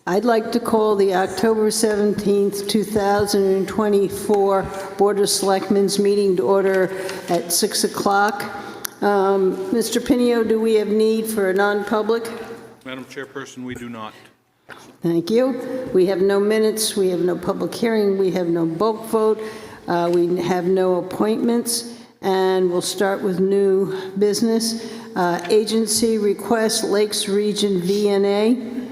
I'd like to call the October 17th, 2024 Board of Selectmen's meeting to order at 6 o'clock. Mr. Pinio, do we have need for a non-public? Madam Chairperson, we do not. Thank you. We have no minutes, we have no public hearing, we have no bulk vote, we have no appointments, and we'll start with new business. Agency request, Lakes Region VNA.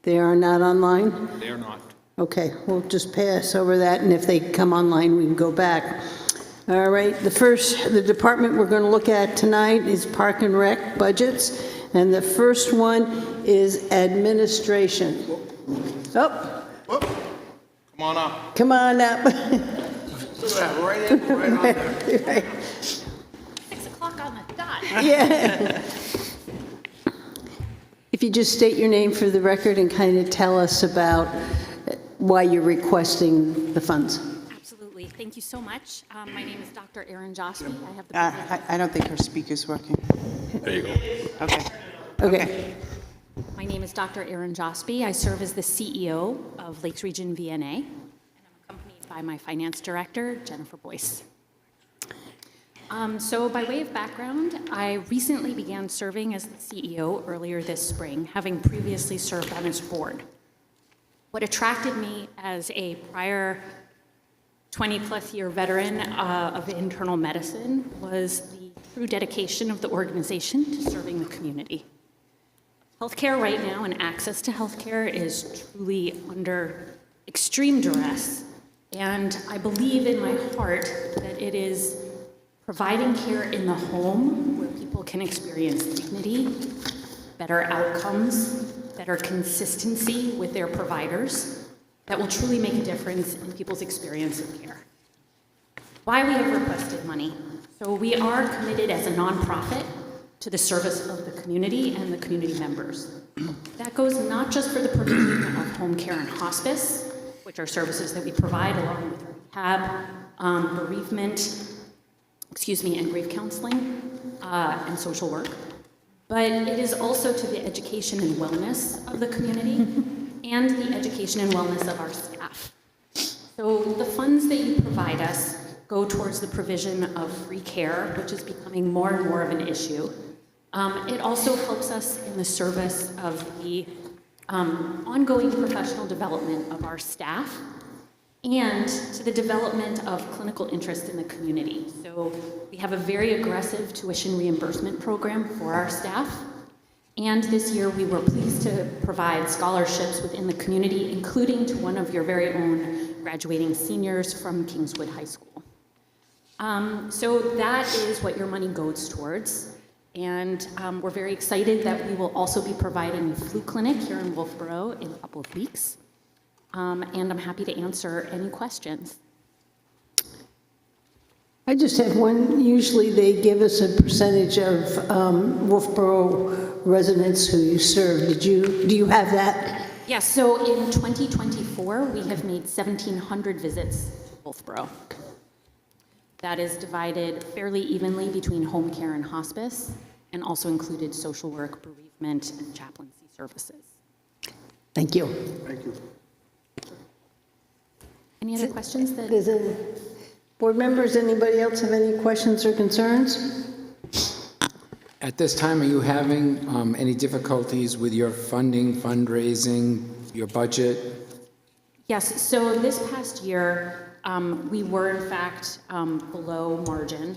They are not online? They are not. Okay, we'll just pass over that, and if they come online, we can go back. All right, the department we're going to look at tonight is Park and Rec budgets, and the first one is administration. Oh, Come on up. come on up. Right on there. Right. 6 o'clock on the dot. Yeah. If you just state your name for the record and kind of tell us about why you're requesting the funds. Absolutely. Thank you so much. My name is Dr. Erin Josby. I have the privilege. I don't think her speaker's working. There you go. Okay. Okay. My name is Dr. Erin Josby. I serve as the CEO of Lakes Region VNA, and I'm accompanied by my finance director, Jennifer BoS. So by way of background, I recently began serving as the CEO earlier this spring, having previously served on its board. What attracted me as a prior 20-plus year veteran of internal medicine was the true dedication of the organization to serving the community. Healthcare right now and access to healthcare is truly under extreme duress, and I believe in my heart that it is providing care in the home where people can experience dignity, better outcomes, better consistency with their providers that will truly make a difference in people's experience of care. Why we have requested money. So we are committed as a nonprofit to the service of the community and the community members. That goes not just for the provision of home care and hospice, which are services that we provide along with rehab, bereavement, and grief counseling and social work. But it is also to the education and wellness of the community and the education and wellness of our staff. So the funds that you provide us go towards the provision of free care, which is becoming more and more of an issue. It also helps us in the service of the ongoing professional development of our staff and to the development of clinical interest in the community. So we have a very aggressive tuition reimbursement program for our staff. And this year we were pleased to provide scholarships within the community, including to one of your very own graduating seniors from Kingswood High School. So that is what your money goes towards. And we're very excited that we will also be providing a flu clinic here in Wolfeboro in a couple of weeks. And I'm happy to answer any questions. I just have one. Usually they give us a percentage of Wolfeboro residents who you serve. Do you have that? Yes, so in 2024, we have made 1,700 visits to Wolfeboro. That is divided fairly evenly between home care and hospice, and also included social work, bereavement, and chaplaincy services. Thank you. Thank you. Any other questions that? Does board members, anybody else have any questions or concerns? At this time, are you having any difficulties with your funding, fundraising, your budget? Yes, so this past year, we were in fact below margin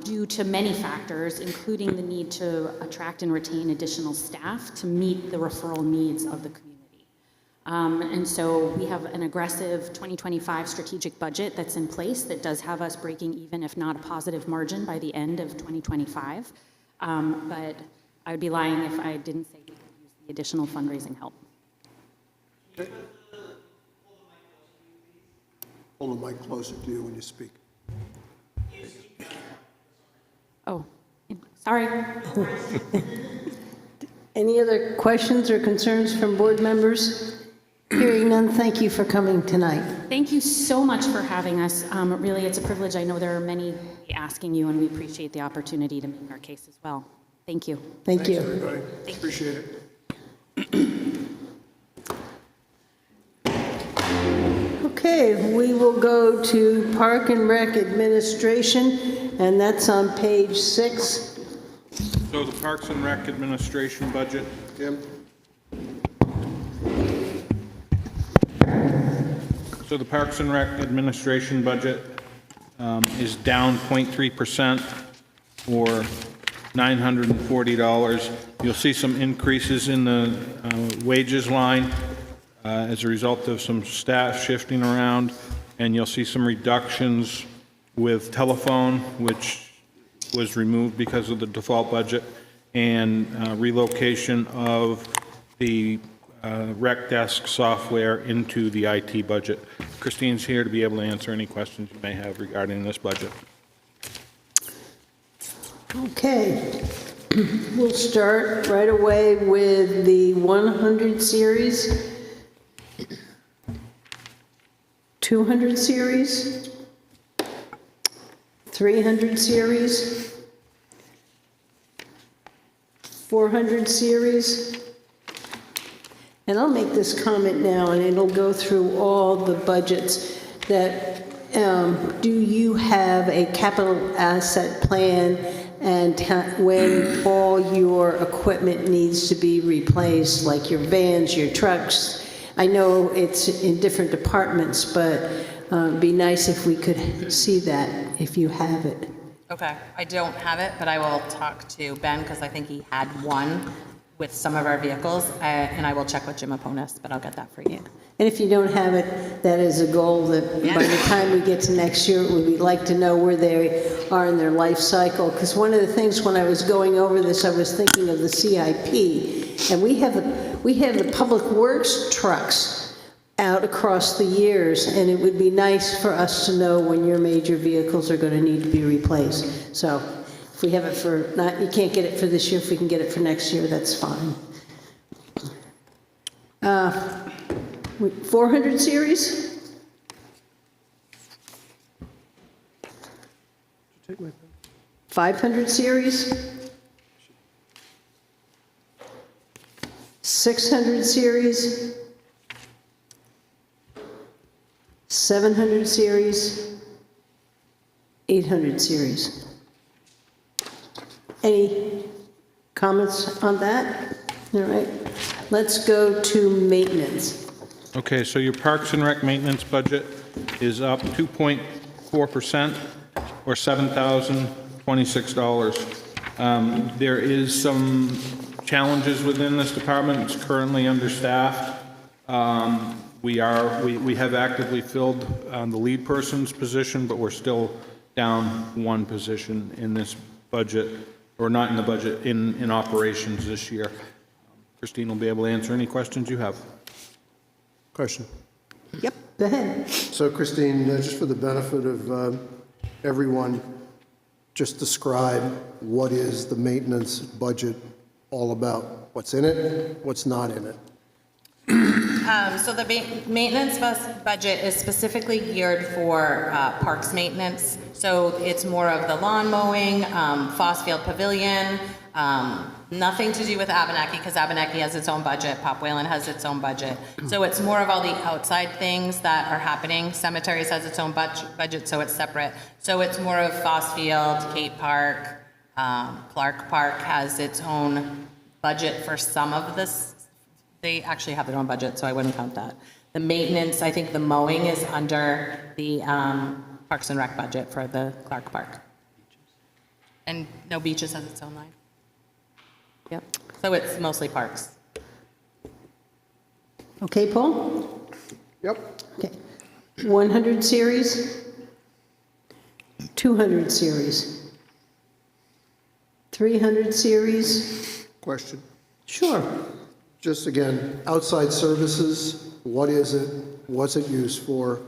due to many factors, including the need to attract and retain additional staff to meet the referral needs of the community. And so we have an aggressive 2025 strategic budget that's in place that does have us breaking even, if not a positive margin, by the end of 2025. But I would be lying if I didn't say we could use the additional fundraising help. Hold the mic closer to you when you speak. Oh, sorry. Any other questions or concerns from board members? Hearing none, thank you for coming tonight. Thank you so much for having us. Really, it's a privilege. I know there are many asking you, and we appreciate the opportunity to make our case as well. Thank you. Thank you. Everybody, appreciate it. Okay, we will go to Park and Rec Administration, and that's on page 6. So the Parks and Rec Administration budget, Jim? so the Parks and Rec Administration budget is down 0.3% or $940. You'll see some increases in the wages line as a result of some staff shifting around, and you'll see some reductions with telephone, which was removed because of the default budget, and relocation of the rec desk software into the IT budget. Christine's here to be able to answer any questions you may have regarding this budget. Okay, we'll start right away with the 100 series, 200 series, 300 series, 400 series. And I'll make this comment now, and it'll go through all the budgets that, do you have a capital asset plan and when all your equipment needs to be replaced, like your vans, your trucks? I know it's in different departments, but it'd be nice if we could see that, if you have it. Okay, I don't have it, but I will talk to Ben, because I think he had one with some of our vehicles, and I will check with Jim Aponis, but I'll get that for you. And if you don't have it, that is a goal that by the time we get to next year, we'd like to know where they are in their life cycle. Because one of the things when I was going over this, I was thinking of the CIP, and we have the public works trucks out across the years, and it would be nice for us to know when your major vehicles are going to need to be replaced. So if we have it for, not, you can't get it for this year, if we can get it for next year, that's fine. 400 series? Take my 500 series? 600 series? 700 series? 800 series? Any comments on that? All right, let's go to maintenance. Okay, so your Parks and Rec maintenance budget is up 2.4% or $7,026. There is some challenges within this department. It's currently understaffed. We have actively filled the lead person's position, but we're still down one position in this budget, or not in the budget, in operations this year. Christine will be able to answer any questions you have. question. Yep, go ahead. So Christine, just for the benefit of everyone, just describe what is the maintenance budget all about? What's in it, what's not in it? So the maintenance budget is specifically geared for parks maintenance. So it's more of the lawn mowing, Fossfield Pavilion, nothing to do with Abenaki, because Abenaki has its own budget, Pop Whalen has its own budget. So it's more of all the outside things that are happening. Cemeteries has its own budget, so it's separate. So it's more of Fossfield, Kate Park, Clark Park has its own budget for some of this. They actually have their own budget, so I wouldn't count that. The maintenance, I think the mowing is under the Parks and Rec budget for the Clark Park. And no, Beaches has its own line. Yep, so it's mostly parks. Okay, Paul? Yep. Okay. 100 series? 200 series? 300 series? Question. Sure. Just again, outside services, what is it? What's it used for?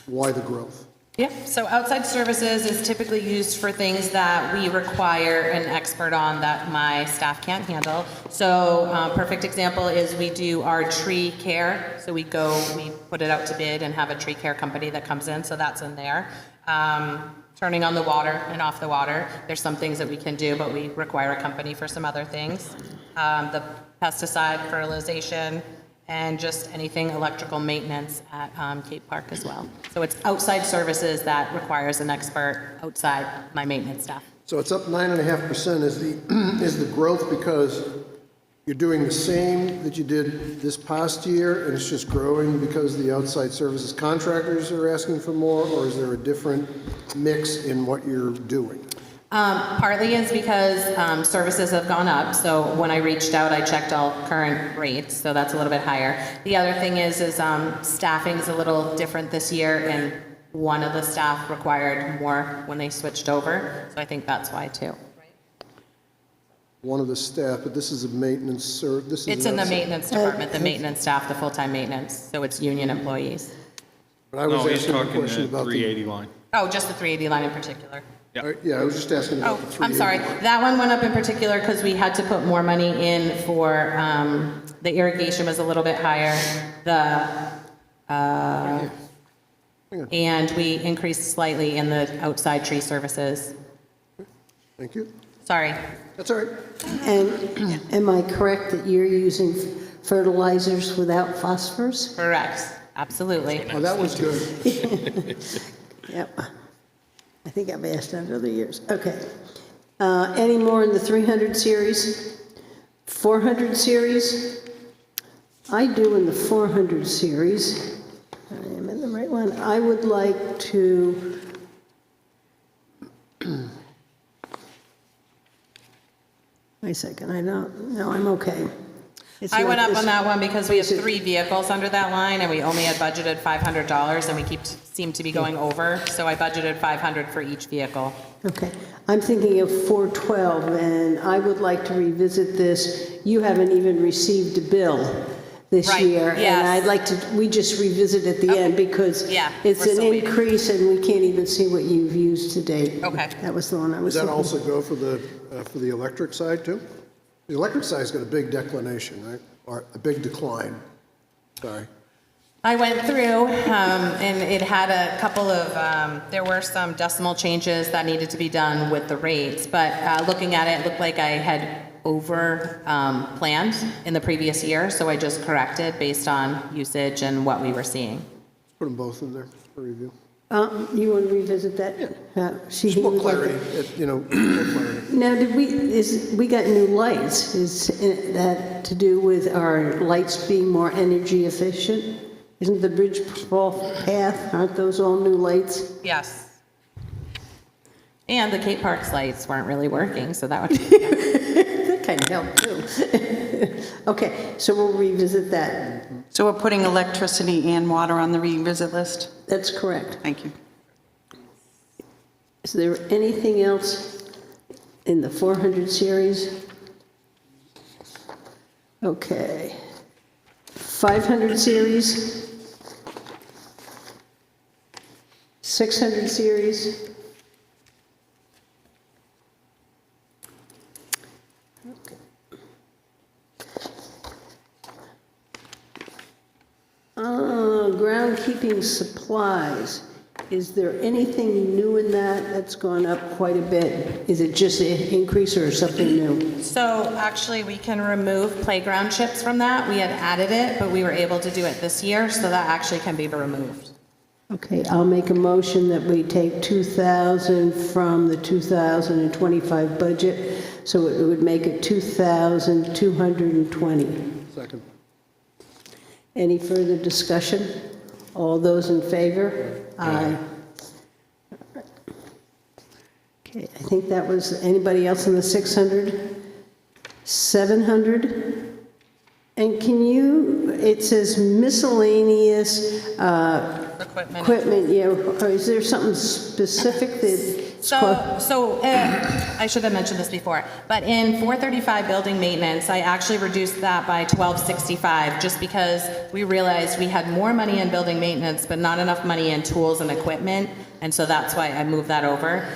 Why the growth? Yep, so outside services is typically used for things that we require an expert on that my staff can't handle. So perfect example is we do our tree care. So we put it out to bid and have a tree care company that comes in, so that's in there. Turning on the water and off the water. There's some things that we can do, but we require a company for some other things. The pesticide, fertilization, and just anything electrical maintenance at Cape Park as well. So it's outside services that requires an expert outside my maintenance staff. So it's up 9.5%. Is the growth because you're doing the same that you did this past year, and it's just growing because the outside services contractors are asking for more, or is there a different mix in what you're doing? Partly is because services have gone up, so when I reached out, I checked all current rates, so that's a little bit higher. The other thing is staffing is a little different this year, and one of the staff required more when they switched over, so I think that's why too. One of the staff, but this is a maintenance, or this is... It's in the maintenance department, the maintenance staff, the full-time maintenance, so it's union employees. But I was No, he's asking a talking question the about the... 380 line. Oh, just the 380 line in particular. Yeah, I was just asking about Oh, the 380. I'm sorry. That one went up in particular because we had to put more money in for, the irrigation was a little bit higher. And we increased slightly in the outside tree services. Thank you. Sorry. That's all right. And am I correct that you're using fertilizers without phosphorus? Correct. Absolutely. Oh, that was good. Yep. I think I've asked that other years. Okay. Any more in the 300 series? 400 series? I do in the 400 series. I am in the right one. I would like to... Wait a second, I don't, no, I'm okay. It's I not went up this- on that one because we have Is it- 3 vehicles under that line and we only had budgeted $500 and we seem to be going over. So I budgeted $500 for each vehicle. Okay, I'm thinking of 412, and I would like to revisit this. You haven't even received a bill this Right, year. And yes. I'd like to, we just revisit at the end because Yeah, it's we're an still waiting. increase and we can't even see what you've used to date. Okay. That was the one I was Does that thinking. also go for the electric side, too? The electric side's got a big declination, right? Or a big decline. Sorry. I went through, and it had a couple of, there were some decimal changes that needed to be done with the rates, but looking at it, it looked like I had over planned in the previous year, so I just corrected based on usage and what we were seeing. Put them both in there for review. You want to revisit that? She Just more would like clarity, more clarity. Now, we got new lights. Is that to do with our lights being more energy efficient? Isn't the bridge path, aren't those all new lights? Yes. And the Cape Parks lights weren't really working, so that would, That kind of helped too. Okay, so we'll revisit that. So we're putting electricity and water on the revisit list? That's correct. Thank you. Is there anything else in the 400 series? Okay. 500 series? 600 series? Groundkeeping supplies, is there anything new in that that's gone up quite a bit? Is it just an increase or something new? so actually we can remove playground chips from that. We had added it, but we were able to do it this year, so that actually can be removed. Okay, I'll make a motion that we take 2,000 from the 2025 budget, so it would make it 2,220. Second. Any further discussion? All those in favor? Aye. Okay, I think that was, anybody else in the 600? 700? And can you, it says miscellaneous equipment, yeah, or is there something specific that? I should have mentioned this before, but in 435 building maintenance, I actually reduced that by 1265 just because we realized we had more money in building maintenance, but not enough money in tools and equipment, and so that's why I moved that over.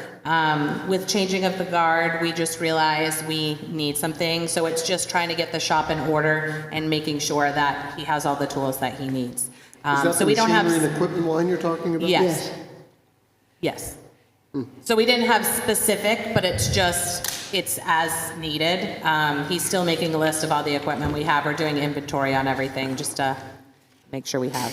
With changing of the guard, we just realized we need something, so it's just trying to get the shop in order and making sure that he has all the tools that he needs. Is that So the we don't have. machinery and equipment line you're talking about? Yes. Yes. So we didn't have specific, but it's just it's as needed. He's still making a list of all the equipment we have. We're doing inventory on everything just to make sure we have.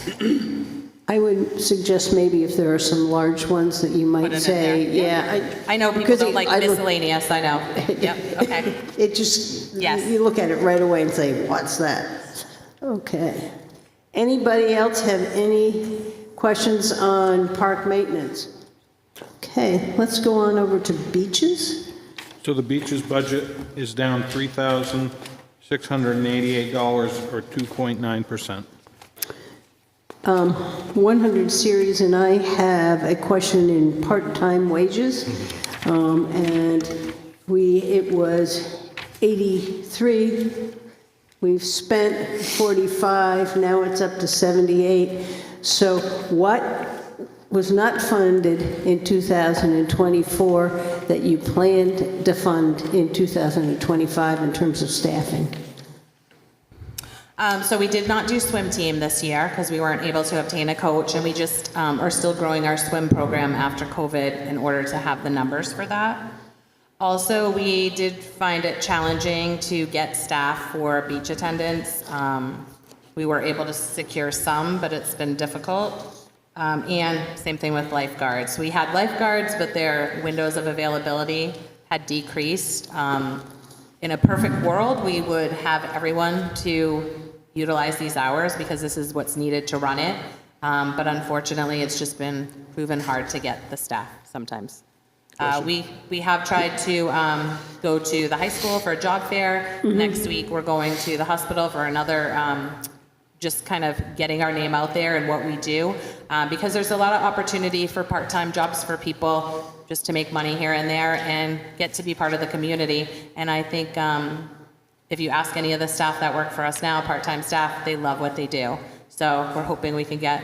I would suggest maybe if there are some large ones that you Put might it in say, there. yeah. I know people because don't like I look- miscellaneous, I know. Yep, okay. It just, Yes. you look at it right away and say, what's that? Okay. Anybody else have any questions on park maintenance? Okay, let's go on over to beaches. So the beaches budget is down $3,688 or 2.9%. 100 series, and I have a question in part-time wages. And it was 83. We've spent 45, now it's up to 78. So what was not funded in 2024 that you planned to fund in 2025 in terms of staffing? So we did not do swim team this year because we weren't able to obtain a coach, and we just are still growing our swim program after COVID in order to have the numbers for that. Also, we did find it challenging to get staff for beach attendants. We were able to secure some, but it's been difficult. And same thing with lifeguards. We had lifeguards, but their windows of availability had decreased. In a perfect world, we would have everyone to utilize these hours because this is what's needed to run it. But unfortunately, it's just been proven hard to get the staff sometimes. We have tried to go to the high school for a job fair. Next week, we're going to the hospital for another, just kind of getting our name out there and what we do. Because there's a lot of opportunity for part-time jobs for people just to make money here and there and get to be part of the community. And I think if you ask any of the staff that work for us now, part-time staff, they love what they do. So we're hoping we can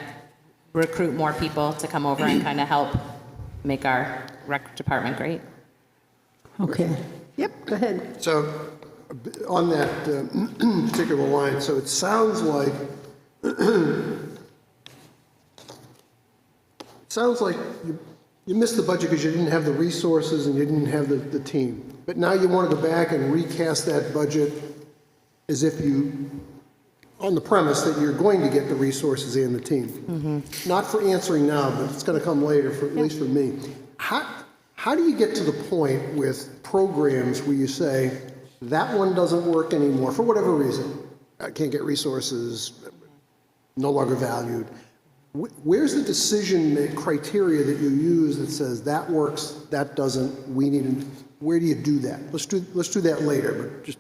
recruit more people to come over and kind of help make our rec department great. Okay. Yep, go ahead. So on that particular line, so it sounds like you missed the budget because you didn't have the resources and you didn't have the team. But now you want to go back and recast that budget as if on the premise that you're going to get the resources and the team. Not for answering now, but it's going to come later, at least for me. How do you get to the point with programs where you say, that one doesn't work anymore for whatever reason? I can't get resources, no longer valued. Where's the decision criteria that you use that says that works, that doesn't, where do you do that? Let's do that later, but just,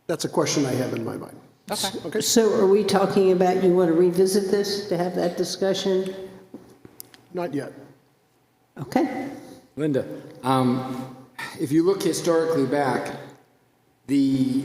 that's a question I have in my mind. Okay. So are we talking about, you want to revisit this, to have that discussion? Not yet. Okay. Linda, if you look historically back, the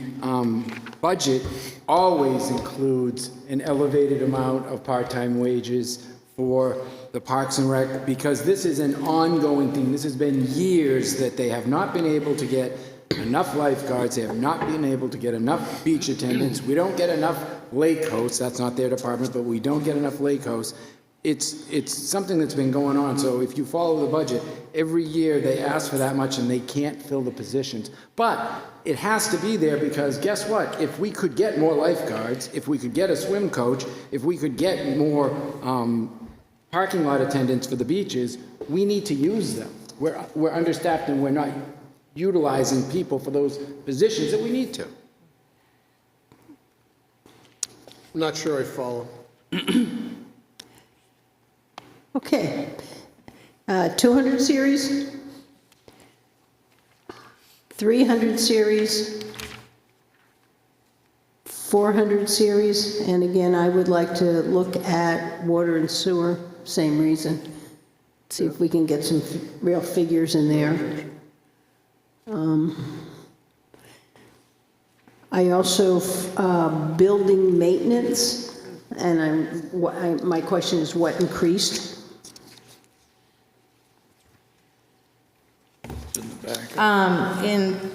budget always includes an elevated amount of part-time wages for the Parks and Rec, because this is an ongoing thing. This has been years that they have not been able to get enough lifeguards, they have not been able to get enough beach attendants, we don't get enough lake hosts, that's not their department, but we don't get enough lake hosts. It's something that's been going on, so if you follow the budget, every year they ask for that much and they can't fill the positions. But it has to be there because guess what? If we could get more lifeguards, if we could get a swim coach, if we could get more parking lot attendants for the beaches, we need to use them. We're understaffed and we're not utilizing people for those positions that we need to. I'm not sure I follow. Okay. 200 series, 300 series, 400 series, and again, I would like to look at water and sewer, same reason. See if we can get some real figures in there. I also, building maintenance, and my question is what increased? In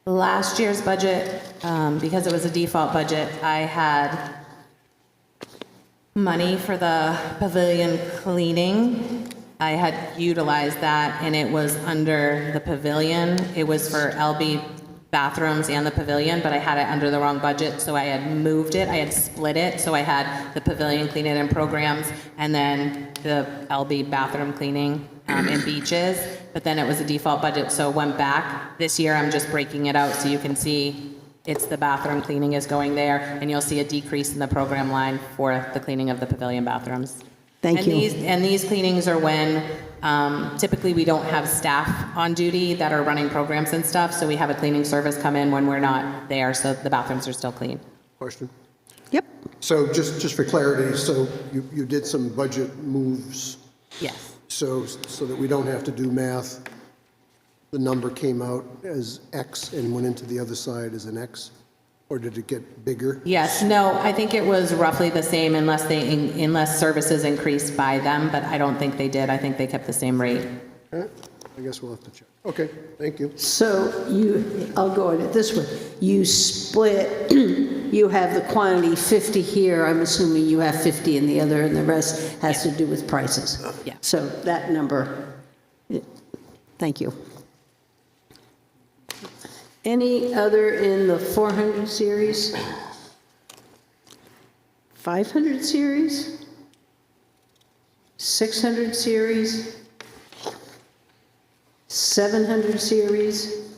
last year's budget, because it was a default budget, I had money for the pavilion cleaning, I had utilized that, and it was under the pavilion. It was for LB bathrooms and the pavilion, but I had it under the wrong budget, so I had moved it. I had split it, so I had the pavilion cleaning and programs, and then the LB bathroom cleaning and beaches. But then it was a default budget, so it went back. This year, I'm just breaking it out so you can see it's the bathroom cleaning is going there, and you'll see a decrease in the program line for the cleaning of the pavilion bathrooms. Thank you. And these cleanings are when typically we don't have staff on duty that are running programs and stuff, so we have a cleaning service come in when we're not there, so the bathrooms are still clean. Question? Yep. So just for clarity, so you did some budget moves, Yes. so that we don't have to do math, the number came out as X and went into the other side as an X? Or did it get bigger? Yes, no, I think it was roughly the same unless services increased by them, but I don't think they did. I think they kept the same rate. All right, I guess we'll have to check. Okay, thank you. So I'll go at it this way. You split, you have the quantity 50 here, I'm assuming you have 50 in the other, and the rest has to do with prices. Yeah. So that number, thank you. Any other in the 400 series? 500 series? 600 series? 700 series?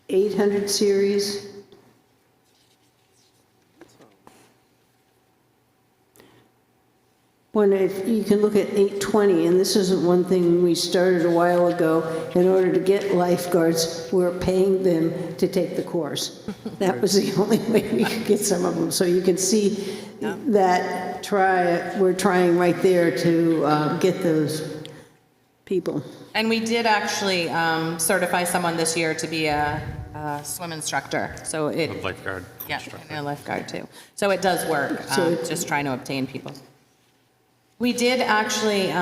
800 series? When if you can look at 820, and this isn't one thing we started a while ago, in order to get lifeguards, we're paying them to take the course. That was the only way we could get some of them. So you can see that we're trying right there to get those people. And we did actually certify someone this year to be a swim instructor, so it. A lifeguard. Yeah, and a lifeguard too. So it does work, just trying to obtain people. We did actually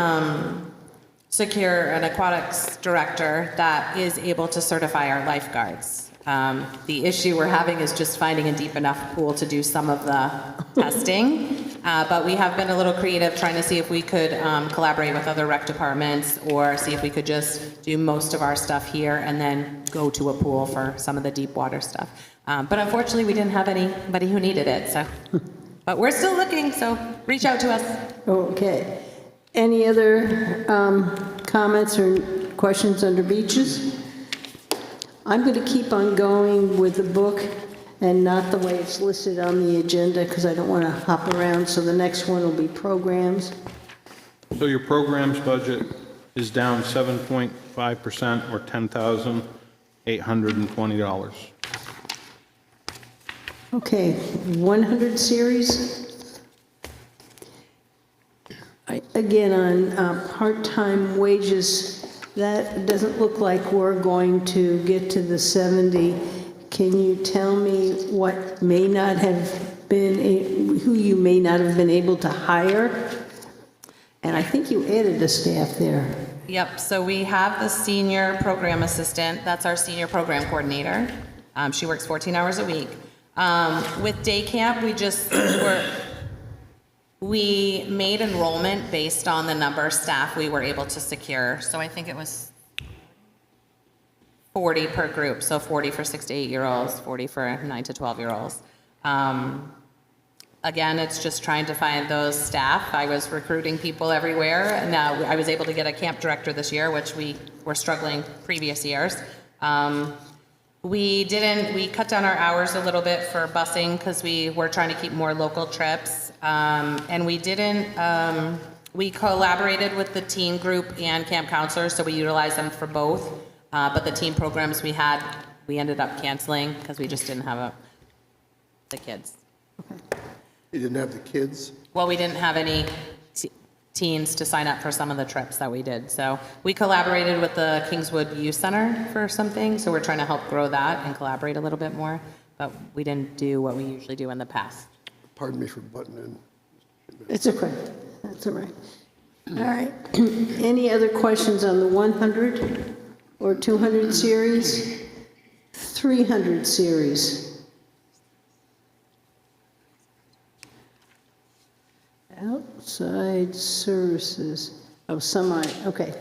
secure an aquatics director that is able to certify our lifeguards. The issue we're having is just finding a deep enough pool to do some of the testing. But we have been a little creative trying to see if we could collaborate with other rec departments or see if we could just do most of our stuff here and then go to a pool for some of the deep water stuff. But unfortunately, we didn't have anybody who needed it, so. But we're still looking, so reach out to us. Okay. Any other comments or questions under beaches? I'm going to keep on going with the book and not the way it's listed on the agenda because I don't want to hop around. So the next one will be programs. So your programs budget is down 7.5% or $10,820. Okay, 100 series. Again, on part-time wages, that doesn't look like we're going to get to the 70. Can you tell me what may not have been, who you may not have been able to hire? And I think you added a staff there. Yep, so we have the senior program assistant, that's our senior program coordinator. She works 14 hours a week. With day camp, we made enrollment based on the number of staff we were able to secure. So I think it was 40 per group, so 40 for 6 to 8-year-olds, 40 for 9 to 12-year-olds. Again, it's just trying to find those staff. I was recruiting people everywhere, and now I was able to get a camp director this year, which we were struggling previous years. We cut down our hours a little bit for busing because we were trying to keep more local trips. And we collaborated with the teen group and camp counselors, so we utilized them for both. But the teen programs we ended up canceling because we just didn't have the kids. You didn't have the kids? Well, we didn't have any teens to sign up for some of the trips that we did. So we collaborated with the Kingswood Youth Center for something, so we're trying to help grow that and collaborate a little bit more, but we didn't do what we usually do in the past. Pardon me for butting in. It's okay. That's all right. All right. Any other questions on the 100 or 200 series? 300 series. Outside services, oh, okay.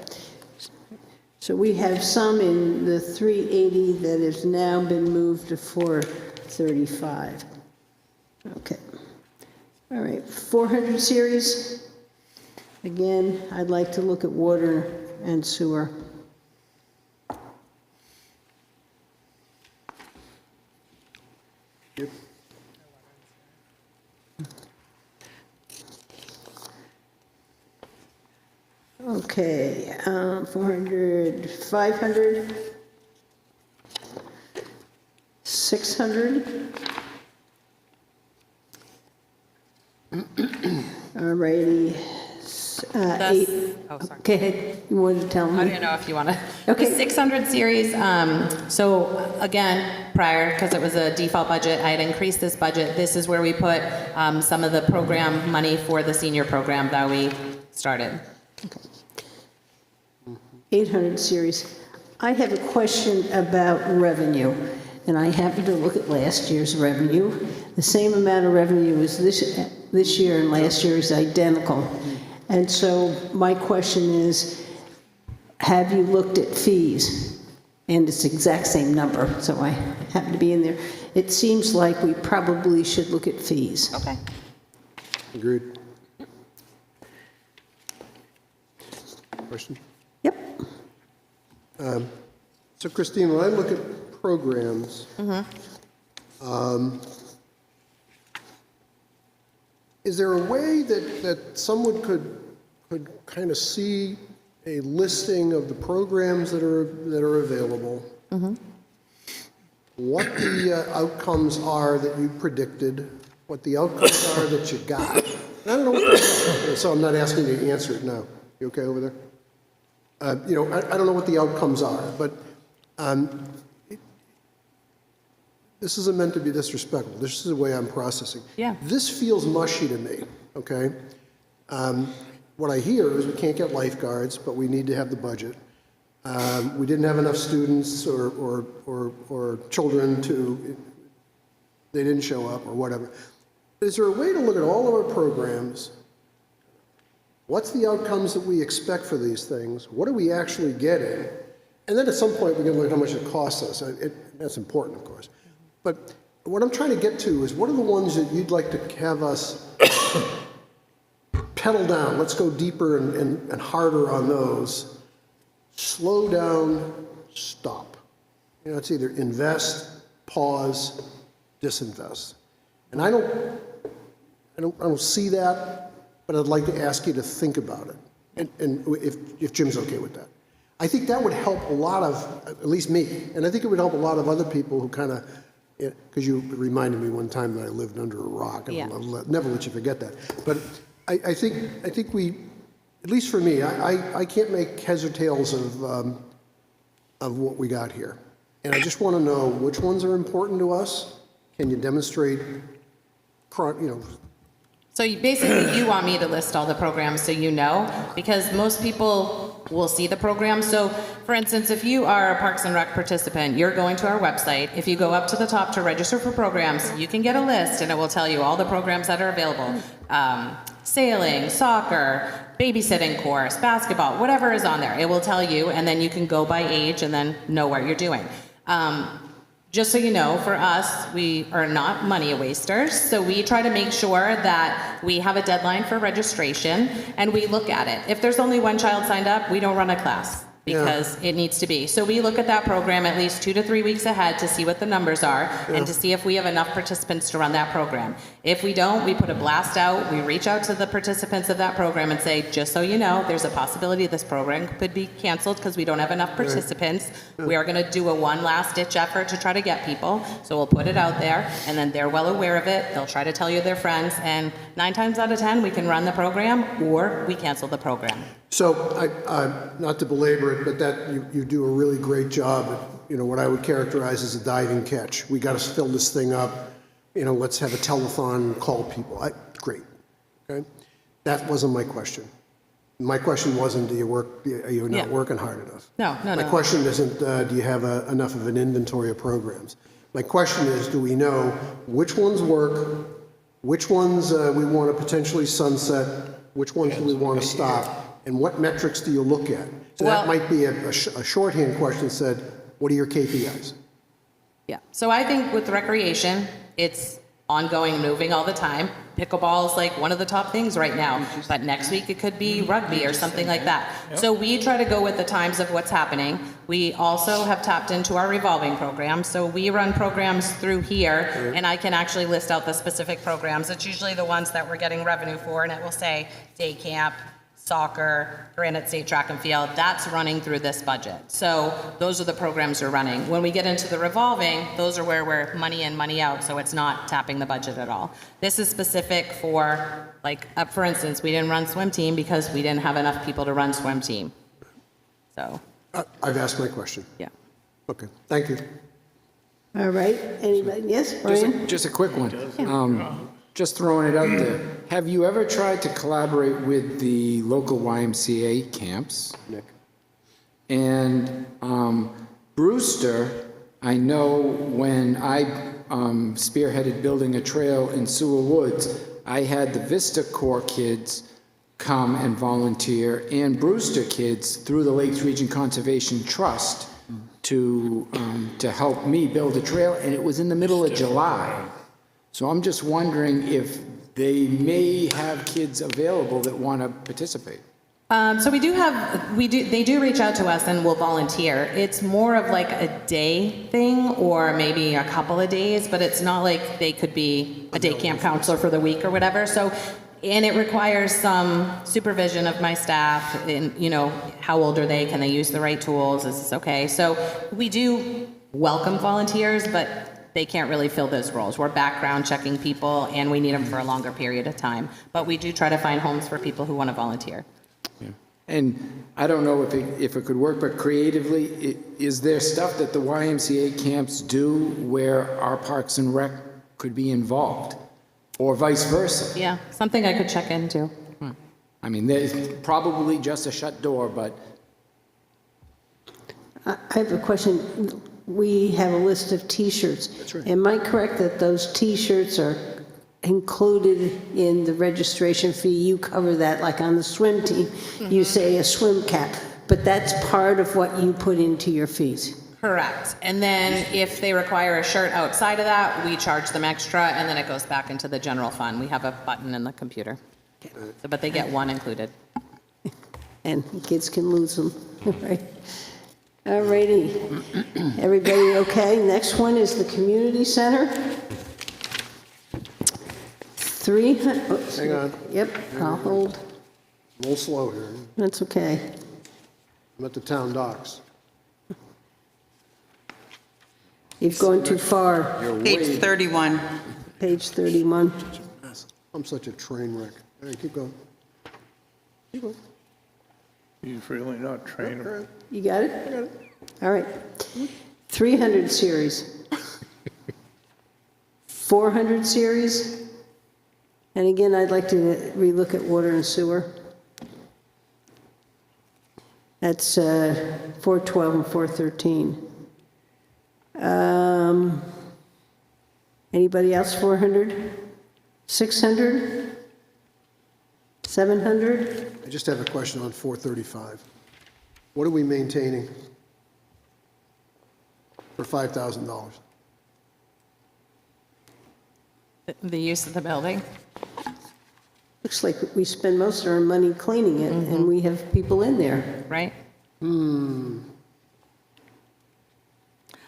So we have some in the 380 that has now been moved to 435. Okay. All right, 400 series. Again, I'd like to look at water and sewer. Okay, 400, 500, 600. All righty. That's- oh, sorry. Go ahead, you wanted to tell me? I don't know if you want to. Okay. The 600 series, so again, prior, because it was a default budget, I had increased this budget. This is where we put some of the program money for the senior program that we started. 800 series. I have a question about revenue, and I happened to look at last year's revenue. The same amount of revenue as this year and last year is identical. And so my question is, have you looked at fees? And it's the exact same number, so I happen to be in there. It seems like we probably should look at fees. Okay. Agreed. Question? Yep. So Christine, when I look at programs, is there a way that someone could kind of see a listing of the programs that are available? What the outcomes are that you predicted, what the outcomes are that you got. And I don't know what they are, so I'm not asking you to answer it now. You okay over there? I don't know what the outcomes are, but this isn't meant to be disrespectful. This is the way I'm processing. Yeah. This feels mushy to me, okay? What I hear is we can't get lifeguards, but we need to have the budget. We didn't have enough students or children they didn't show up or whatever. Is there a way to look at all of our programs? What's the outcomes that we expect for these things? What are we actually getting? And then at some point, we can look at how much it costs us. That's important, of course. But what I'm trying to get to is, what are the ones that you'd like to have us pedal down? Let's go deeper and harder on those. Slow down, stop. It's either invest, pause, disinvest. And I don't see that, but I'd like to ask you to think about it, and if Jim's okay with that. I think that would help a lot of, at least me, and I think it would help a lot of other people who kind of, because you reminded me one time that I lived under a rock, and Yeah. I'll never let you forget that. But I think we, at least for me, I can't make heads or tails of what we got here. And I just want to know which ones are important to us. Can you demonstrate, So basically, you want me to list all the programs so you know, because most people will see the program. So for instance, if you are a Parks and Rec participant, you're going to our website. If you go up to the top to register for programs, you can get a list and it will tell you all the programs that are available. Sailing, soccer, babysitting course, basketball, whatever is on there. It will tell you, and then you can go by age and then know what you're doing. Just so you know, for us, we are not money wasters, so we try to make sure that we have a deadline for registration and we look at it. If there's only one child signed up, we don't run a class because it needs to be. So we look at that program at least 2 to 3 weeks ahead to see what the numbers are and to see if we have enough participants to run that program. If we don't, we put a blast out, we reach out to the participants of that program and say, just so you know, there's a possibility this program could be canceled because we don't have enough participants. We are going to do a one last ditch effort to try to get people. So we'll put it out there and then they're well aware of it. They'll try to tell you their friends, and 9 times out of 10, we can run the program or we cancel the program. So, not to belabor it, but that you do a really great job at, what I would characterize as a diving catch. We got to fill this thing up. Let's have a telethon, call people. Great. Okay. That wasn't my question. My question wasn't, are you not working hard enough? No. My question isn't, do you have enough of an inventory of programs? My question is, do we know which ones work, which ones we want to potentially sunset, which ones do we want to stop, and what metrics do you look at? So that Well- might be a shorthand question that said, what are your KPIs? Yeah, so I think with recreation, it's ongoing, moving all the time. Pickleball is like one of the top things right now, but next week it could be rugby or something like that. So we try to go with the times of what's happening. We also have tapped into our revolving program, so we run programs through here, and I can actually list out the specific programs. It's usually the ones that we're getting revenue for, and it will say day camp, soccer, Granite State Track and Field, that's running through this budget. So those are the programs we're running. When we get into the revolving, those are where we're money in, money out, so it's not tapping the budget at all. This is specific for, like, for instance, we didn't run swim team because we didn't have enough people to run swim team. So, I've asked my question. yeah. Okay, thank you. All right, anybody, yes, Brian? Just a quick one. Just throwing it out there. Have you ever tried to collaborate with the local YMCA camps? Nick? And Brewster, I know when I spearheaded building a trail in Sewell Woods, I had the Vista Corps kids come and volunteer, and Brewster kids through the Lakes Region Conservation Trust to help me build a trail, and it was in the middle of July. So I'm just wondering if they may have kids available that want to participate. So they do reach out to us and will volunteer. It's more of like a day thing or maybe a couple of days, but it's not like they could be a day camp counselor for the week or whatever. So, and it requires some supervision of my staff and, you know, how old are they? Can they use the right tools? Is this okay? So we do welcome volunteers, but they can't really fill those roles. We're background checking people and we need them for a longer period of time. But we do try to find homes for people who want to volunteer. And I don't know if it could work, but creatively, is there stuff that the YMCA camps do where our Parks and Rec could be involved? Or vice versa? Yeah, something I could check into. I mean, there's probably just a shut door, but I have a question. We have a list of T-shirts. That's right. Am I correct that those T-shirts are included in the registration fee? You cover that, like on the swim team, you say a swim cap, but that's part of what you put into your fees? Correct. And then if they require a shirt outside of that, we charge them extra, and then it goes back into the general fund. We have a button in the computer. So, but they get one included. And kids can lose them, right? All righty. Everybody okay? Next one is the community center. 300, oops. Hang on. Yep, I'll hold. A little slow here. That's okay. I'm at the town docks. You've gone too far. Page 31. Page 31. I'm such a train wreck. All right, keep going. Keep going. He's really not trained. All right, You got I it? got it. All right. 300 series. 400 series. And again, I'd like to relook at water and sewer. That's 412 and 413. Anybody else 400? 600? 700? I just have a question on 435. What are we maintaining for $5,000? The use of the building. Looks like we spend most of our money cleaning it, and we have people in there. Right?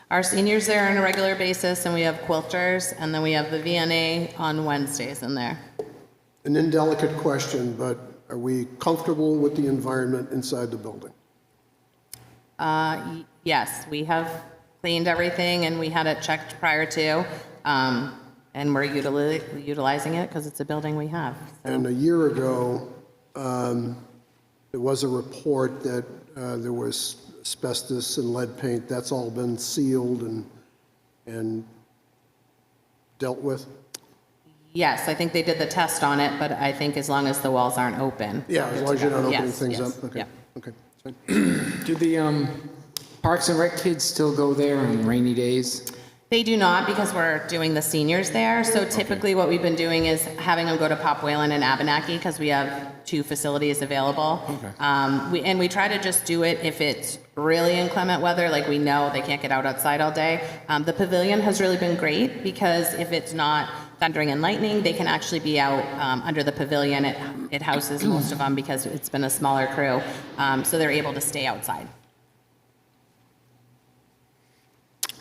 Our seniors there on a regular basis, and we have quilters, and then we have the VNA on Wednesdays in there. An indelicate question, but are we comfortable with the environment inside the building? Yes, we have cleaned everything, and we had it checked prior to, and we're utilizing it because it's a building we have. And a year ago, there was a report that there was asbestos and lead paint. That's all been sealed and dealt with? Yes, I think they did the test on it, but I think as long as the walls aren't open. Yeah, as long as you're not opening Yes, things yes, up? Okay, yeah. okay. It's fine. do the Parks and Rec kids still go there on rainy days? They do not, because we're doing the seniors there. So typically what we've been doing is having them go to Pop Whalen and Abenaki, because we have 2 facilities available. And we try to just do it if it's really inclement weather, like we know they can't get out outside all day. The pavilion has really been great, because if it's not thundering and lightning, they can actually be out under the pavilion. It houses most of them because it's been a smaller crew, so they're able to stay outside.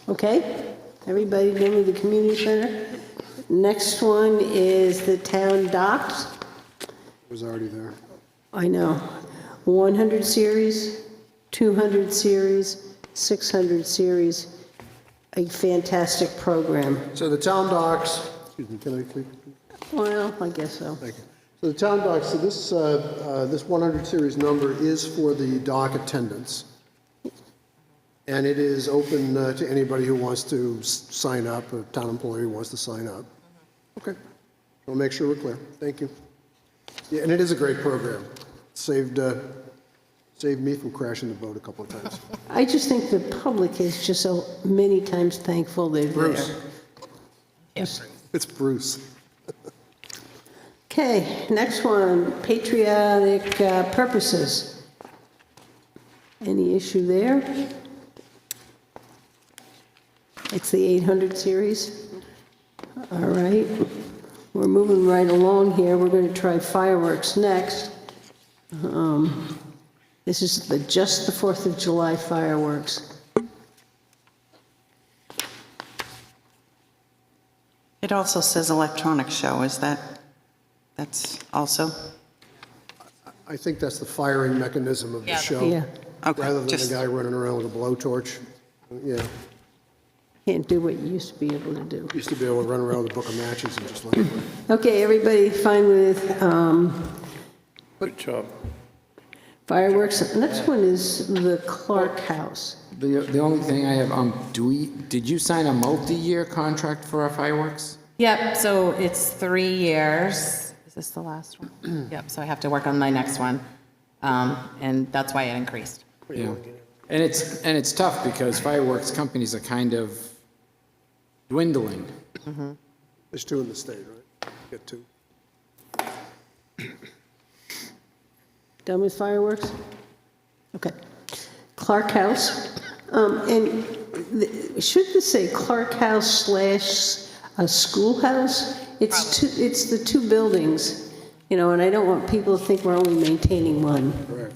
Okay, everybody done with the community center? Next one is the town docks. It was already there. I know, 100 series, 200 series, 600 series, a fantastic program. So the town docks, excuse me, can I please? Well, I guess so. Thank you. So the town docks, so this 100 series number is for the dock attendants. And it is open to anybody who wants to sign up, a town employee who wants to sign up. Okay. We'll make sure we're clear. Thank you. Yeah, and it is a great program. Saved me from crashing the boat a couple of times. I just think the public is just so many times thankful they're Bruce. there. Yes. It's Bruce. Okay, next one, patriotic purposes. Any issue there? It's the 800 series. All right, we're moving right along here. We're going to try fireworks next. This is just the 4th of July fireworks. It also says electronic show, that's also? I think that's the firing mechanism of the Yeah. show. Yeah, Okay, Rather than the just- guy running around with a blowtorch. Yeah, can't do what you used to be able to do. used to be able to run around with a book of matches and just look at it. Okay, everybody fine with Good job. fireworks? Next one is the Clark House. The only thing I have, did you sign a multi-year contract for our fireworks? Yep, so it's 3 years. Is this the last one? Yep, so I have to work on my next one. And that's why it increased. Yeah. And it's tough because fireworks companies are kind of dwindling. There's 2 in the state, right? Get 2. Done with fireworks? Okay. Clark House. And should this say Clark House / a schoolhouse? It's the 2 buildings, and I don't want people to think we're only maintaining one. Correct.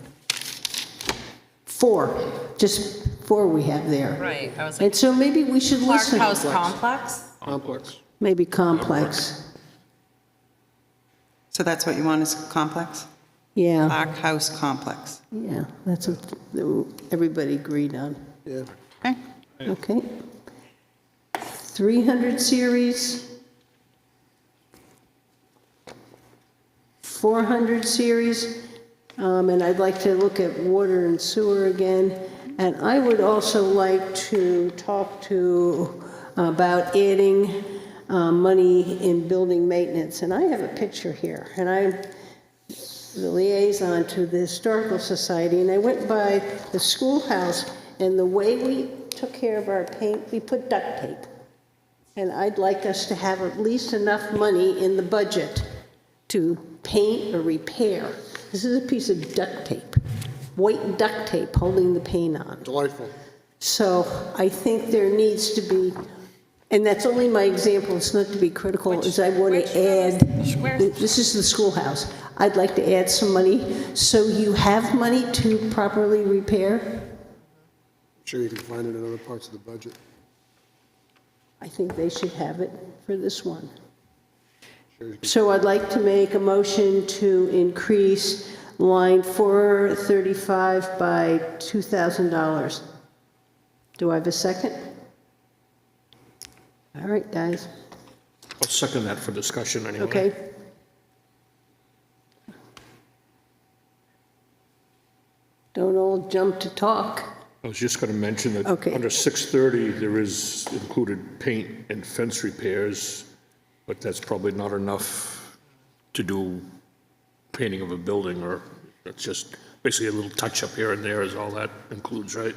4, just 4 we have there. Right, I was And so maybe we should Clark listen. House Complex? Complex. Maybe complex. So that's what you want is complex? Yeah, Clark House Complex. yeah, that's what everybody agreed on. Yeah. Okay. Okay. 300 series. 400 series. And I'd like to look at water and sewer again. And I would also like to talk about adding money in building maintenance. And I have a picture here. And I'm the liaison to the Historical Society. And I went by the schoolhouse. And the way we took care of our paint, we put duct tape. And I'd like us to have at least enough money in the budget to paint or repair. This is a piece of duct tape, white duct tape holding the paint on. Delightful. So I think there needs to be, and that's only my example, it's not to be critical, is I want to add, this is the schoolhouse. I'd like to add some money, so you have money to properly repair. I'm sure you can find it in other parts of the budget. I think they should have it for this one. Sure you can. So I'd like to make a motion to increase line 435 by $2,000. Do I have a second? All right, guys, I'll second that for discussion anyway. okay. Don't all jump to talk. I was just going to mention that Okay. under 630, there is included paint and fence repairs, but that's probably not enough to do painting of a building, or that's just basically a little touch-up here and there is all that includes, right?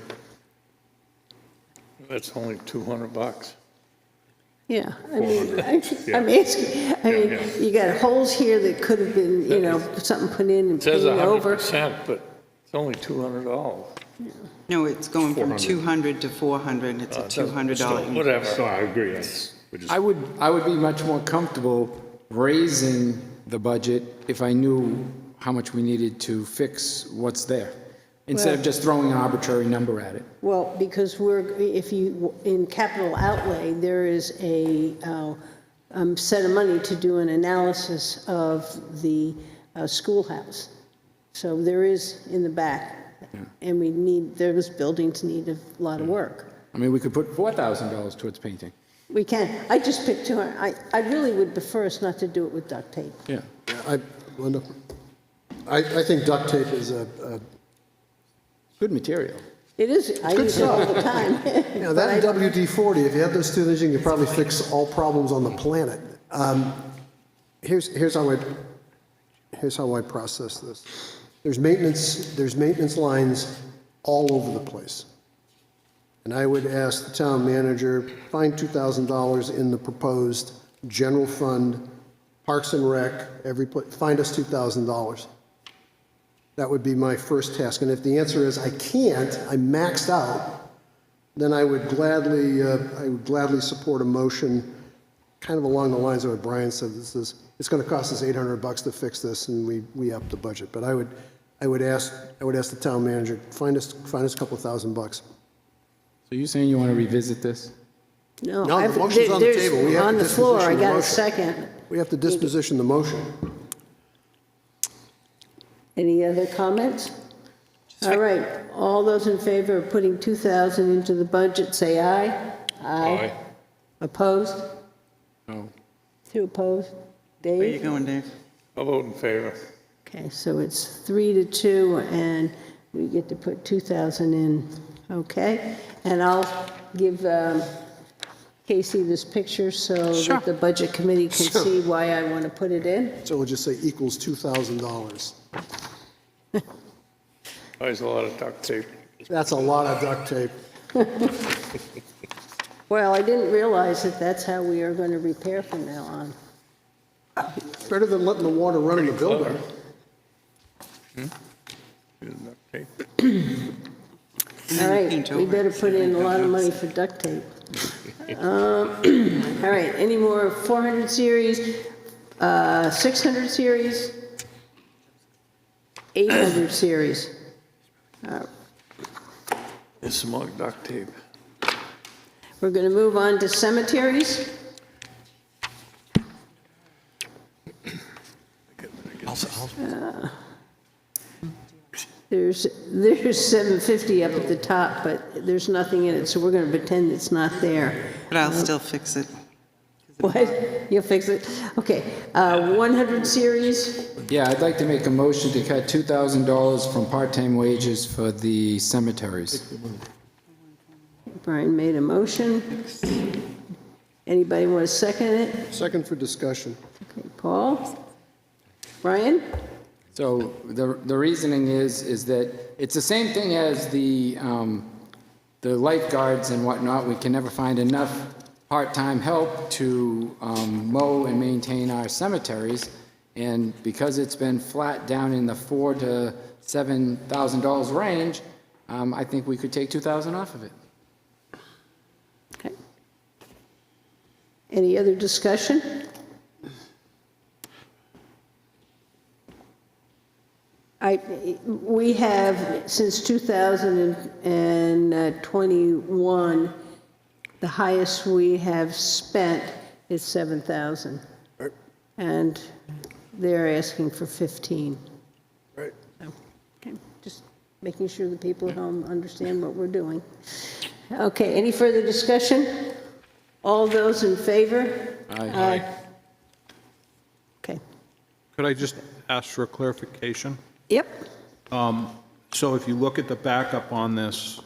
That's only $200. Yeah, I mean, I'm asking, I mean, you got holes here that could have been, you know, something put in and It says painted over. 100%, but it's only $200. No, it's going from 400. 200 to 400. It's a $200 increase. Whatever. So I agree. I would be much more comfortable raising the budget if I knew how much we needed to fix what's there, instead of just throwing an arbitrary number at it. Well, because if you, in capital outlay, there is a set of money to do an analysis of the schoolhouse. So there is in the back, and those buildings need a lot of work. I mean, we could put $4,000 towards painting. We can, I just picked 200, I really would prefer us not to do it with duct tape. Yeah. Linda, I think duct tape is a Good material. It is, I use it all the time. you know, that and WD-40, if you have those two things, you can probably fix all problems on the planet. Here's how I process this. There's maintenance lines all over the place. And I would ask the town manager, find $2,000 in the proposed general fund, Parks and Rec, find us $2,000. That would be my first task. And if the answer is I can't, I'm maxed out, then I would gladly support a motion kind of along the lines of what Brian said. It's going to cost us $800 to fix this, and we up the budget. But I would ask the town manager, find us a couple of $1,000. So you're saying you want to revisit this? No, No, the motion's on the there's- table. We have on to the floor, I disposition the got a motion. second. We have to disposition the motion. Any other comments? All right, all those in favor of putting 2,000 into the budget, say aye. Aye. Opposed? No. 2 opposed? Where you Dave? going, Dave? I'll vote in favor. Okay, so it's 3-2, and we get to put 2,000 in, okay? And I'll give Casey this picture so that the budget committee can see why I want to put it in. So we'll just say equals $2,000. There's a lot of duct tape. That's a lot of duct tape. Well, I didn't realize that that's how we are going to repair from now on. Better than letting the water run in the building. Duct tape. All right, paint we over better it, put so in a I lot of don't money for duct tape. All right, any more 400 series, 600 series, 800 series? There's some more duct tape. We're going to move on to cemeteries. There's 750 up at the top, but there's nothing in it, so we're going to pretend it's not there. But I'll still fix it. What? You'll fix it? Okay, 100 series, Yeah, I'd like to make a motion to cut $2,000 from part-time wages for the cemeteries. Brian made a motion. Anybody want to second it? Second for discussion. Okay, Paul? Brian? So the reasoning is that it's the same thing as the lifeguards and whatnot. We can never find enough part-time help to mow and maintain our cemeteries. And because it's been flat down in the $4,000 to $7,000 range, I think we could take $2,000 off of it. Okay. Any other discussion? We have, since 2021, the highest we have spent is 7,000. Right. And they're asking for 15. Right. Okay, just making sure the people at home understand what we're doing. Okay, any further discussion? All those in favor? Aye. Okay, Could I just ask for a clarification? yep, So if you look at the backup on this,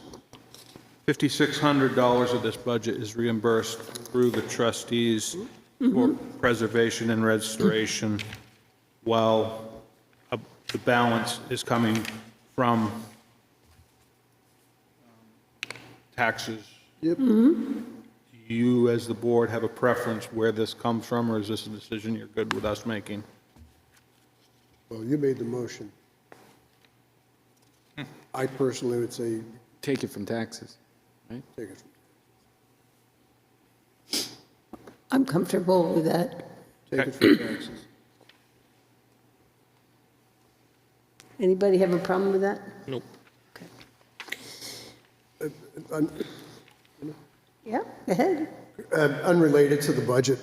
$5,600 of this budget is reimbursed through the trustees for preservation and restoration, while the balance is coming from taxes. Yep. Do you, as the board, have a preference where this comes from, or is this a decision you're good with us making? Well, you made the motion. I personally would say Take it from taxes, right? take it. I'm comfortable with that. Take it from taxes. Anybody have a problem with that? Nope. Yeah, go ahead. Unrelated to the budget,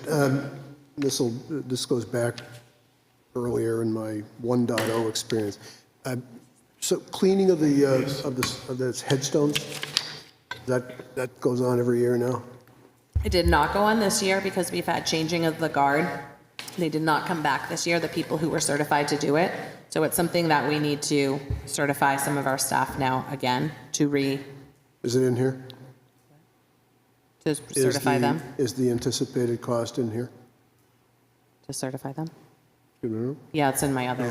this goes back earlier in my 1.0 experience. So cleaning of the headstones, that goes on every year now? It did not go on this year because we've had changing of the guard. They did not come back this year, the people who were certified to do it. So it's something that we need to certify some of our staff now again to Is it in here? certify them, Is the anticipated cost in here? to certify them. You know? Yeah, it's in my other,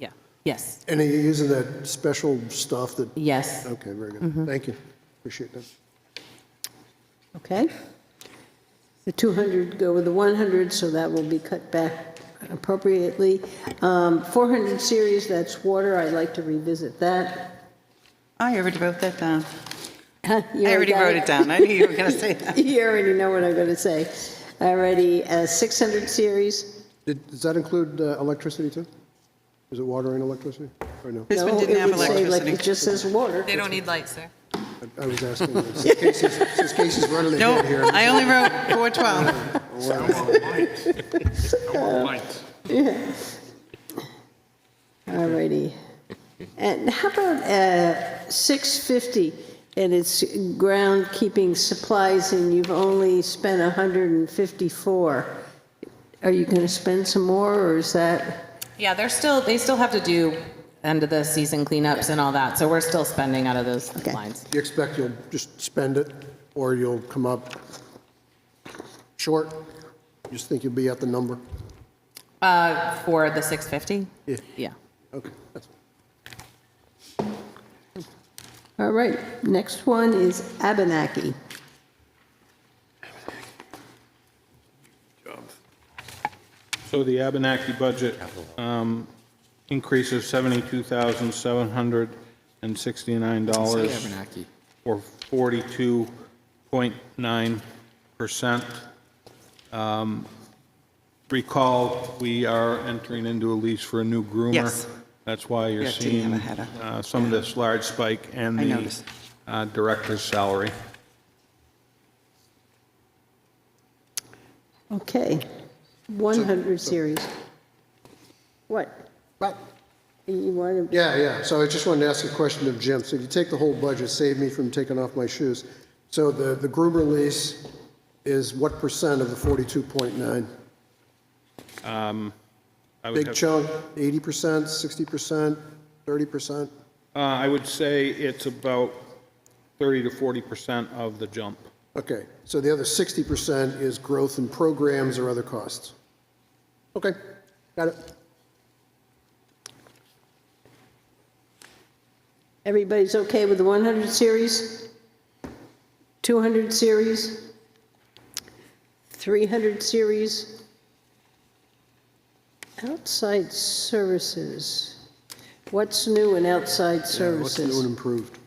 yeah, yes, And are you using that special stuff that, yes. okay, very good. Thank you. Appreciate that. Okay. The 200 go with the 100, so that will be cut back appropriately. 400 series, that's water, I'd like to revisit that. I already wrote that down. You I already got wrote it down. I knew you were going to say that. You already know what I'm going to say. Already, 600 series. Does that include electricity too? Is it water and electricity, or no? This one No, didn't it have would say, like, electricity. it just says water. They don't need lights, sir. I was asking, since Casey's running No, ahead here. I only wrote 412. All righty. And how about 650, and it's groundkeeping supplies, and you've only spent 154. Are you going to spend some more, or is that? Yeah, they still have to do end of the season cleanups and all that, so we're still spending out of those Okay. lines. Do you expect you'll just spend it, or you'll come up short? You just think you'll be at the number? For the 650? Yeah. Yeah. Okay, that's All right, next one is Abenaki. So the Abenaki budget increases $72,769 Abenaki. or 42.9%. Recall, we are entering into a lease for a new groomer. Yes. That's why you're Yeah, didn't seeing have a header. some of this large spike and I the noticed. director's salary. Okay, 100 series. What? Right. You want to? Yeah, so I just wanted to ask a question of Jim. So if you take the whole budget, save me from taking off my shoes. So the Gruber lease is what percent of the 42.9? I would Big have- chunk, 80%, 60%, 30%? I would say it's about 30 to 40% of the jump. Okay, so the other 60% is growth in programs or other costs? Okay, got it. Everybody's okay with the 100 series? 200 series? 300 series? Outside services. What's new in outside What's new and services? improved?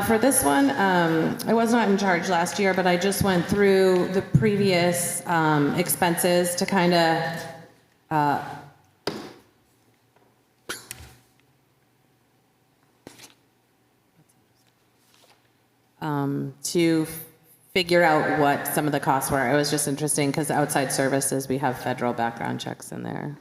For this one, I was not in charge last year, but I just went through the previous expenses to kind of to figure out what some of the costs were. It was just interesting because outside services, we have federal background checks in there.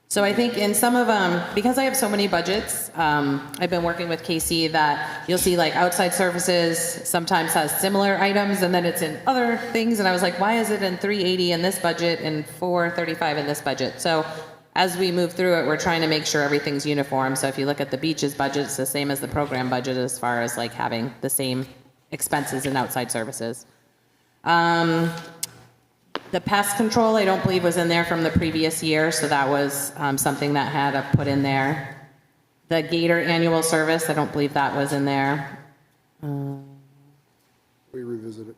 So I think in some of them, because I have so many budgets, I've been working with Casey that you'll see like outside services sometimes has similar items and then it's in other things. And I was like, why is it in 380 in this budget and 435 in this budget? So as we move through it, we're trying to make sure everything's uniform. So if you look at the beaches budget, it's the same as the program budget as far as like having the same expenses in outside services. The pest control, I don't believe was in there from the previous year, so that was something that had to put in there. The Gator annual service, I don't believe that was in there. We revisit it.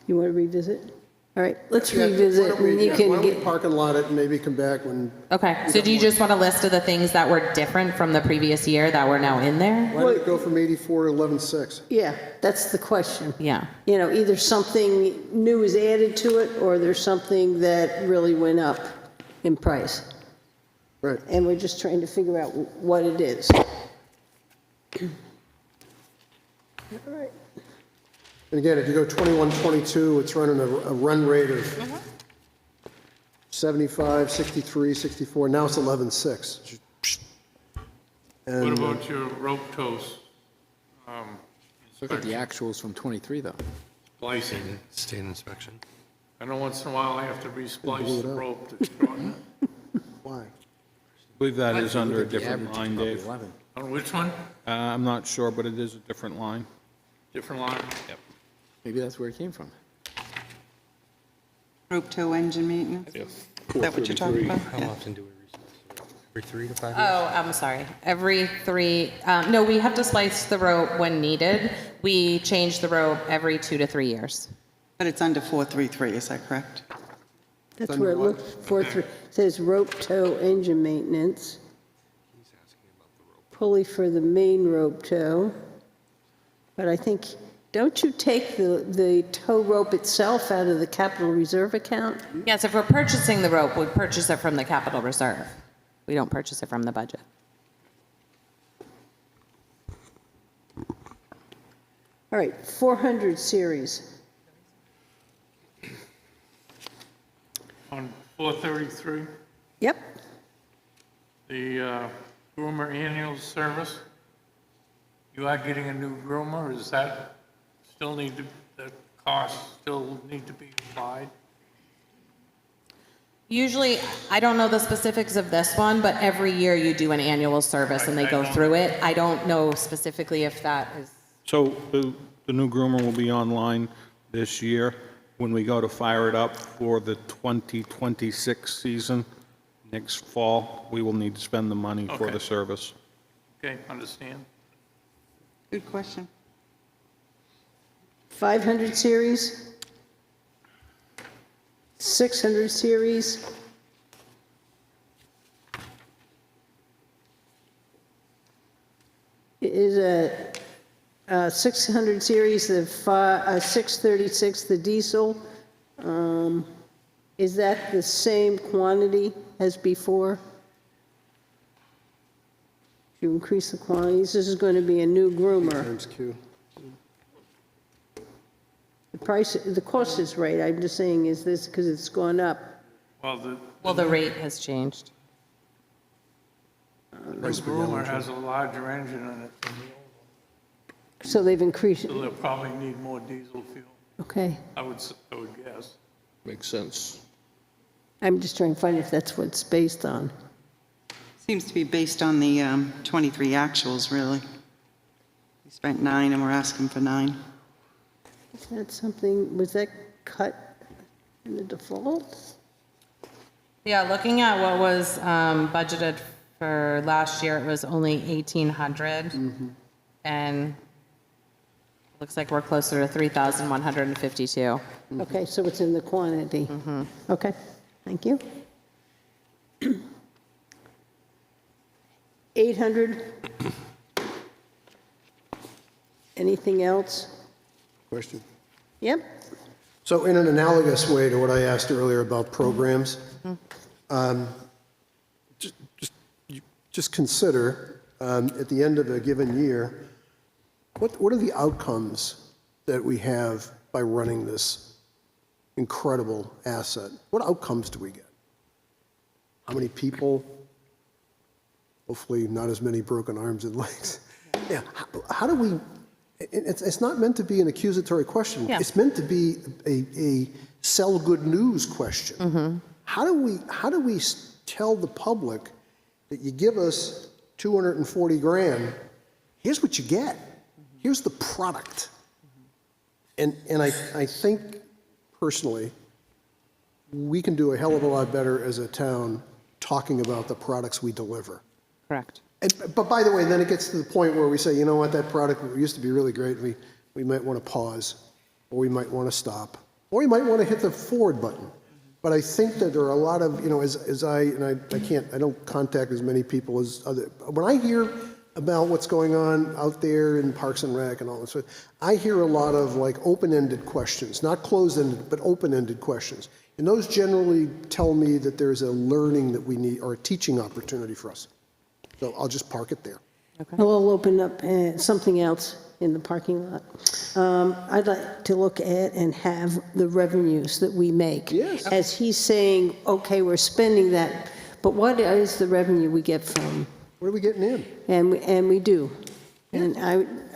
You want to revisit? All right, let's Yeah, revisit, why don't and we- you Why can don't we get, park and lot it and maybe come back when, Okay, so do you just want a list of the things that were different from the previous year that were now in there? why did it go from 84 to 11.6? yeah, that's the question. Yeah. You know, either something new is added to it, or there's something that really went up in price. Right. And we're just trying to figure out what it is. All right. And again, if you go 21, 22, it's running a run rate of 75, 63, 64, now it's 11.6. What about your rope tows? Look at the actuals from ·23, though. Splicing. State inspection. I know once in a while I have to blew resplice it the up. rope to shorten it. Why? I believe that is under a Look at the different average, line, probably Dave. 11. On which one? I'm not sure, but it is a different line. Different line? Yep. Maybe that's where it came from. Rope tow engine maintenance? Yeah, Is that what you're talking 433. about? How Yeah. often do we replace? Every 3 to 5 years? Oh, I'm sorry. Every 3, no, we have to splice the rope when needed. We change the rope every 2 to 3 years. But it's under 433, is that correct? That's where it looks, says rope tow engine maintenance. Pulley for the main rope tow. But I think, don't you take the tow rope itself out of the capital reserve account? Yes, if we're purchasing the rope, we purchase it from the capital reserve. We don't purchase it from the budget. All right, 400 series. On 433, Yep, the groomer annual service, you are getting a new groomer, is that still need to, the costs still need to be applied? Usually, I don't know the specifics of this one, but every year you do an annual service and they I go don't- through it. I don't know specifically if that is, So the new groomer will be online this year. When we go to fire it up for the 2026 season, next fall, we will need to spend the money for Okay. the service. Okay, understand? Good question. 500 series. 600 series. It is a 600 series, the 636, the diesel. Is that the same quantity as before? To increase the quantities, this is going to be a new groomer. Times Q. The price, the cost is right, I'm just saying, is this because it's gone up? Well, the rate has changed. the groomer has a larger engine in it than the old one, So they've increased, so they'll probably need more diesel fuel, okay. I would guess. Makes sense. I'm just trying to find if that's what it's based on. Seems to be based on the 23 actuals, really. We spent 9 and we're asking for 9. Is that something, was that cut in the default? Yeah, looking at what was budgeted for last year, it was only 1,800. And looks like we're closer to 3,152. Okay, so it's in the quantity. Okay, thank you. 800? Anything else? Question. Yep, So in an analogous way to what I asked earlier about programs, just consider, at the end of a given year, what are the outcomes that we have by running this incredible asset? What outcomes do we get? How many people? Hopefully not as many broken arms and legs. Yeah, how do we, it's not meant to be an accusatory question. Yeah. It's meant to be a sell good news question. How do we tell the public that you give us 240 grand, here's what you get. Here's the product. And I think personally, we can do a hell of a lot better as a town talking about the products we deliver. Correct. But by the way, then it gets to the point where we say, you know what, that product used to be really great, we might want to pause, or we might want to stop, or we might want to hit the forward button. But I think that there are a lot of, I don't contact as many people as other, when I hear about what's going on out there in Parks and Rec and all this, I hear a lot of like open-ended questions, not closed-ended, but open-ended questions. And those generally tell me that there's a learning that we need, or a teaching opportunity for us. So I'll just park it there. We'll open up something else in the parking lot. I'd like to look at and have the revenues that we make. Yes. As he's saying, okay, we're spending that, but what is the revenue we get from? What are we getting in? And we do. And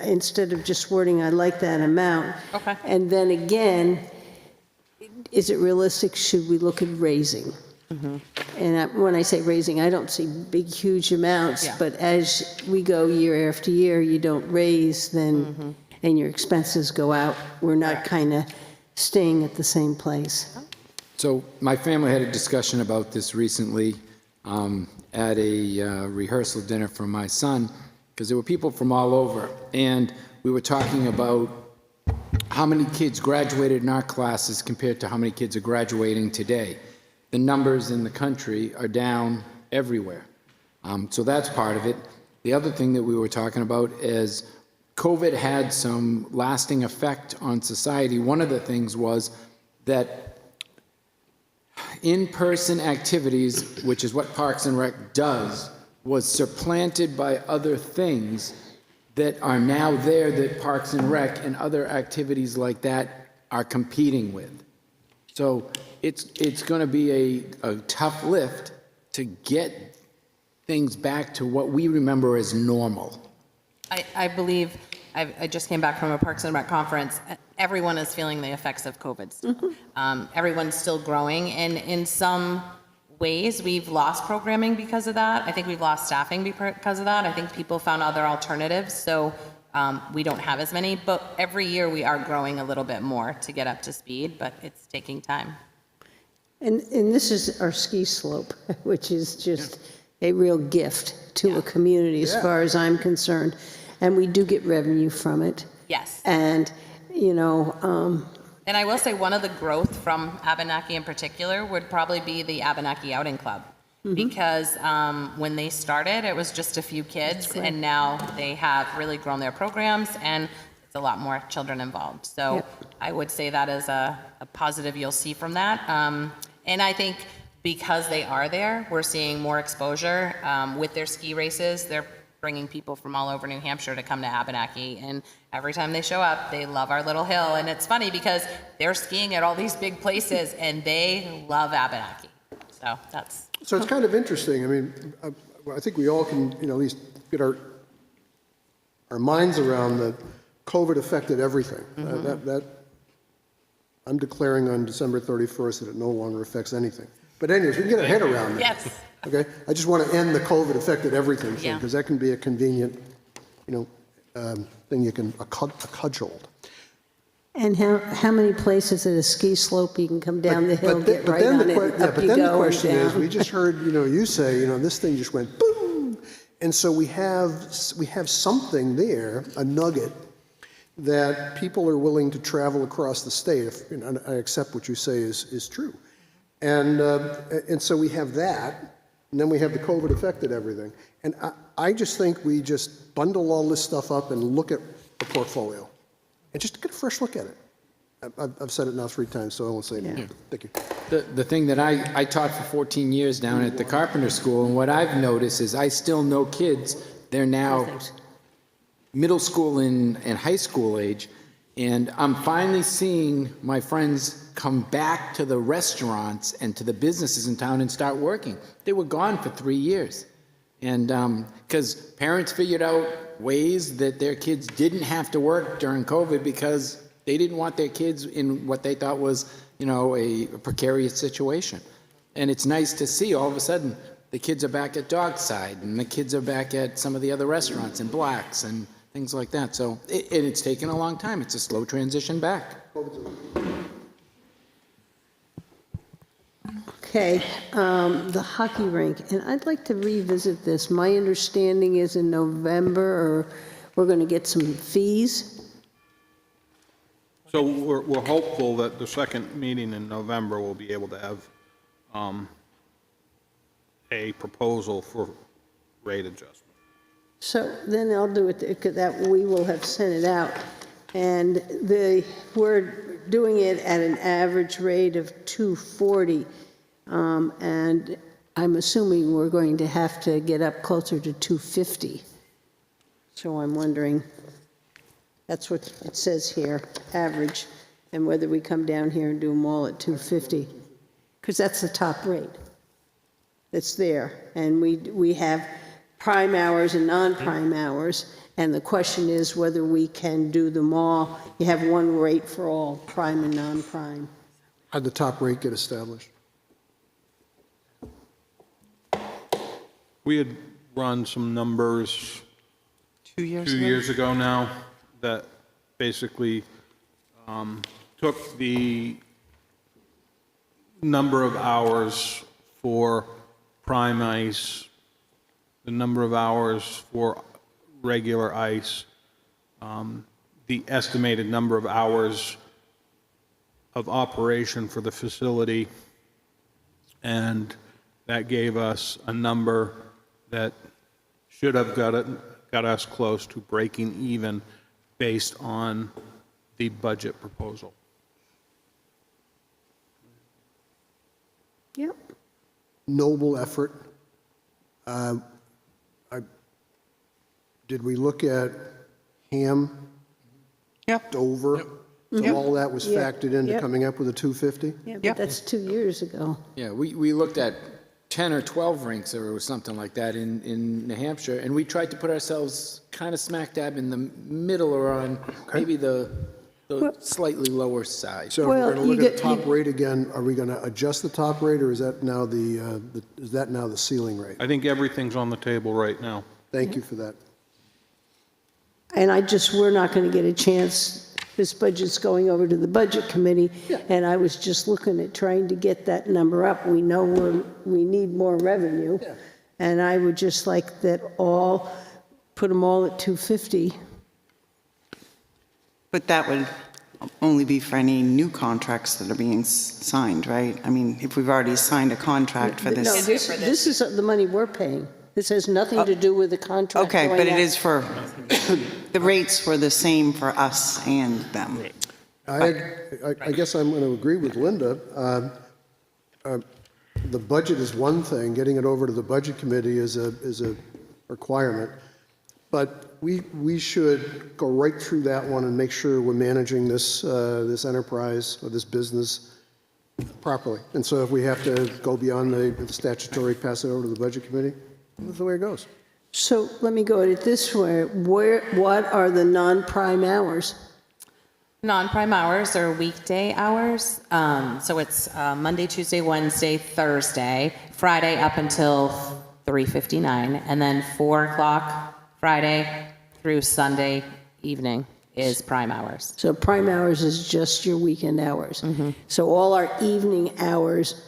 instead of just wording, I like that amount. Okay. And then again, is it realistic? Should we look at raising? And when I say raising, I don't see big, huge amounts, Yeah. but as we go year after year, you don't raise, then, and your expenses go out, we're not kind of staying at the same place. So my family had a discussion about this recently at a rehearsal dinner for my son, because there were people from all over, and we were talking about how many kids graduated in our classes compared to how many kids are graduating today. The numbers in the country are down everywhere. So that's part of it. The other thing that we were talking about is COVID had some lasting effect on society. One of the things was that in-person activities, which is what Parks and Rec does, was supplanted by other things that are now there that Parks and Rec and other activities like that are competing with. So it's going to be a tough lift to get things back to what we remember as normal. I believe, I just came back from a Parks and Rec conference. Everyone is feeling the effects of COVID still. Everyone's still growing, and in some ways, we've lost programming because of that. I think we've lost staffing because of that. I think people found other alternatives, so we don't have as many, but every year we are growing a little bit more to get up to speed, but it's taking time. And this is our ski slope, which is just a real gift to a community as far as I'm concerned. And we do get revenue from it. Yes. And, And I will say one of the growth from Abenaki in particular would probably be the Abenaki Outing Club. Because when they started, it was just a few kids, and now they have really grown their programs, and it's a lot more children involved. So I would say that is a positive you'll see from that. And I think because they are there, we're seeing more exposure with their ski races. They're bringing people from all over New Hampshire to come to Abenaki, and every time they show up, they love our little hill. And it's funny because they're skiing at all these big places, and they love Abenaki. So that's... So it's kind of interesting. I mean, I think we all can, at least get our minds around that COVID affected everything. That I'm declaring on December 31st that it no longer affects anything. But anyways, we can get our head around that. Yes. Okay? I just want to end the COVID affected everything thing, Yeah. because that can be a convenient, thing you can, a cudgeled. and how many places at a ski slope you can come down the hill, get right on it, up you But then the go, question and is, down. we just heard, you say, this thing just went boom. And so we have something there, a nugget, that people are willing to travel across the state. And I accept what you say is true. And so we have that, and then we have the COVID affected everything. And I just think we just bundle all this stuff up and look at the portfolio, and just get a fresh look at it. I've said it now 3 times, so I won't say it again. Thank you. The thing that I taught for 14 years down at the Carpenter School, and what I've noticed is I still know kids, they're now middle school and high school age, and I'm finally seeing my friends come back to the restaurants and to the businesses in town and start working. They were gone for 3 years. And because parents figured out ways that their kids didn't have to work during COVID because they didn't want their kids in what they thought was, a precarious situation. And it's nice to see all of a sudden the kids are back at Dockside, and the kids are back at some of the other restaurants and Blacks and things like that. So it's taken a long time. It's a slow transition back. Okay, the hockey rink, and I'd like to revisit this. My understanding is in November, or we're going to get some fees. So we're hopeful that the second meeting in November, we'll be able to have a proposal for rate adjustment. So then I'll do it, that we will have sent it out. And we're doing it at an average rate of 240. And I'm assuming we're going to have to get up closer to 250. So I'm wondering, that's what it says here, average, and whether we come down here and do them all at 250. Because that's the top rate. It's there. And we have prime hours and non-prime hours. And the question is whether we can do them all. You have one rate for all, prime and non-prime. How'd the top rate get established? We had run some numbers 2 years 2 ago? years ago now that basically took the number of hours for prime ice, the number of hours for regular ice, the estimated number of hours of operation for the facility, and that gave us a number that should have got us close to breaking even based on the budget proposal. Yep. Noble effort. Did we look at Ham, Yep. Dover? So all that was Yep. factored into Yep. coming up with a 250? Yeah, but Yep. that's 2 years ago. Yeah, we looked at 10 or 12 rinks or something like that in New Hampshire, and we tried to put ourselves kind of smack dab in the middle or on maybe the slightly lower side. So if Well, we're going to you look at get- top rate again, are we going to adjust the top rate, or is that now the ceiling rate? I think everything's on the table right now. Thank you for that. And we're not going to get a chance, this budget's going over to the Budget Committee, and I was just looking at trying to get that number up. We know we need more revenue, and I would just like put them all at 250. But that would only be for any new contracts that are being signed, right? I mean, if we've already signed a contract for No, this. this is the money we're paying. This has nothing to do with the contract Okay, going but it out. is for, the rates were the same for us and them. I guess I'm going to agree with Linda. The budget is one thing, getting it over to the Budget Committee is a requirement. But we should go right through that one and make sure we're managing this enterprise or this business properly. And so if we have to go beyond the statutory, pass it over to the Budget Committee, that's the way it goes. So let me go at it this way. What are the non-prime hours? Non-prime hours are weekday hours, so it's Monday, Tuesday, Wednesday, Thursday, Friday up until 3:59, and then 4 o'clock Friday through Sunday evening is prime hours. So prime hours is just your weekend hours. So all our evening hours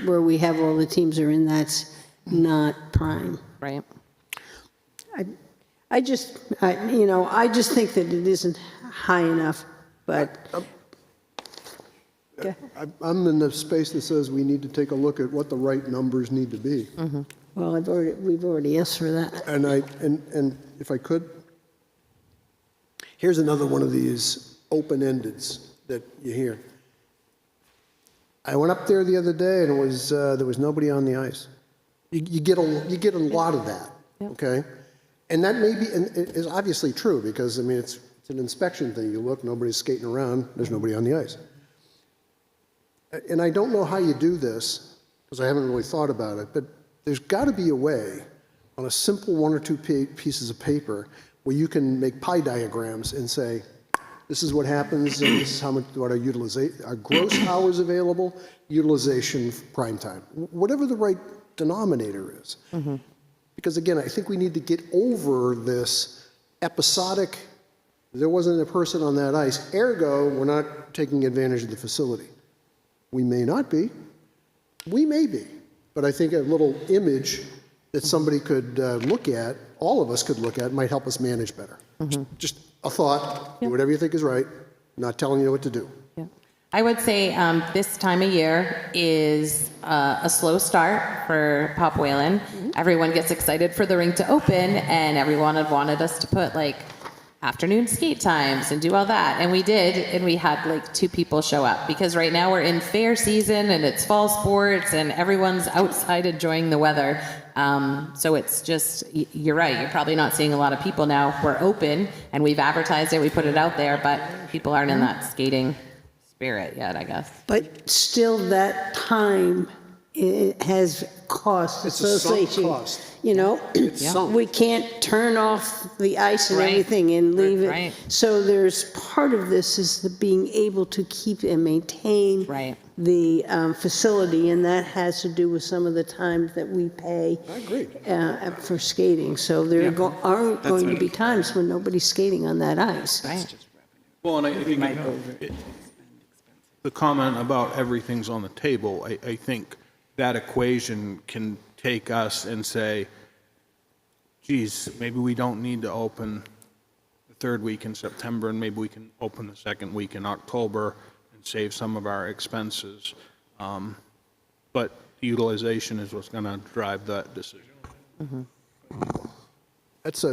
where we have all the teams are in, that's not prime. Right. I just think that it isn't high enough, but. Okay. I'm in the space that says we need to take a look at what the right numbers need to be. Well, we've already asked for that. And if I could, here's another one of these open-endeds that you hear. I went up there the other day and there was nobody on the ice. You get a lot of that, okay? And that may be, and it is obviously true because, I mean, it's an inspection thing. You look, nobody's skating around, there's nobody on the ice. And I don't know how you do this because I haven't really thought about it, but there's got to be a way on a simple 1 or 2 pieces of paper where you can make pie diagrams and say, this is what happens, and this is how much, what our gross hours available, utilization, prime time, whatever the right denominator is. Because again, I think we need to get over this episodic, there wasn't a person on that ice, ergo, we're not taking advantage of the facility. We may not be, We may be, but I think a little image that somebody could look at, all of us could look at, might help us manage better. Just a thought, do whatever you think is right, not telling you what to do. I would say this time of year is a slow start for Pop Whalen. Everyone gets excited for the rink to open, and everyone had wanted us to put like afternoon skate times and do all that. And we did, and we had like 2 people show up because right now we're in fair season and it's fall sports and everyone's outside enjoying the weather. So it's just, you're right, you're probably not seeing a lot of people now. We're open and we've advertised it, we put it out there, but people aren't in that skating spirit yet, I guess. But still, that time, it has cost It's a sunk associated. cost. You know? It's sunk. We can't turn off the ice and Right. everything and leave it. Right. So there's, part of this is the being able to keep and maintain Right. the facility, and that has to do with some of the time that we pay I agree. for skating. So there aren't going to be times when nobody's skating on that ice. Right. Well, and I think the comment about everything's on the table, I think that equation can take us and say, geez, maybe we don't need to open the 3rd week in September, and maybe we can open the 2nd week in October and save some of our expenses. But utilization is what's going to drive that decision. That's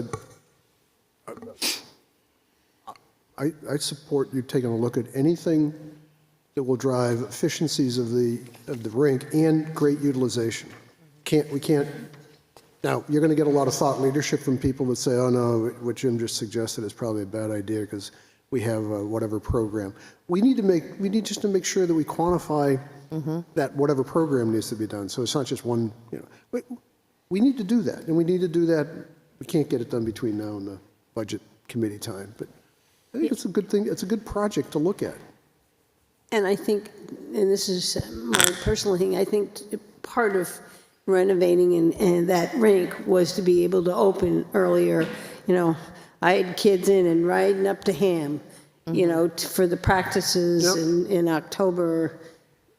I support you taking a look at anything that will drive efficiencies of the rink and great utilization. We can't, now, you're going to get a lot of thought leadership from people that say, oh no, what Jim just suggested is probably a bad idea because we have whatever program. We need just to make sure that we quantify that whatever program needs to be done. So it's not just one, we need to do that, and we need to do that. We can't get it done between now and the budget committee time, but I think it's a good thing. It's a good project to look at. And I think, and this is my personal thing, I think part of renovating and that rink was to be able to open earlier. I had kids in and riding up to Ham, for the practices in October,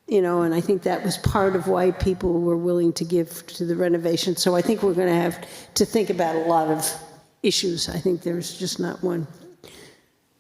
and I think that was part of why people were willing to give to the renovation. So I think we're going to have to think about a lot of issues. I think there's just not one.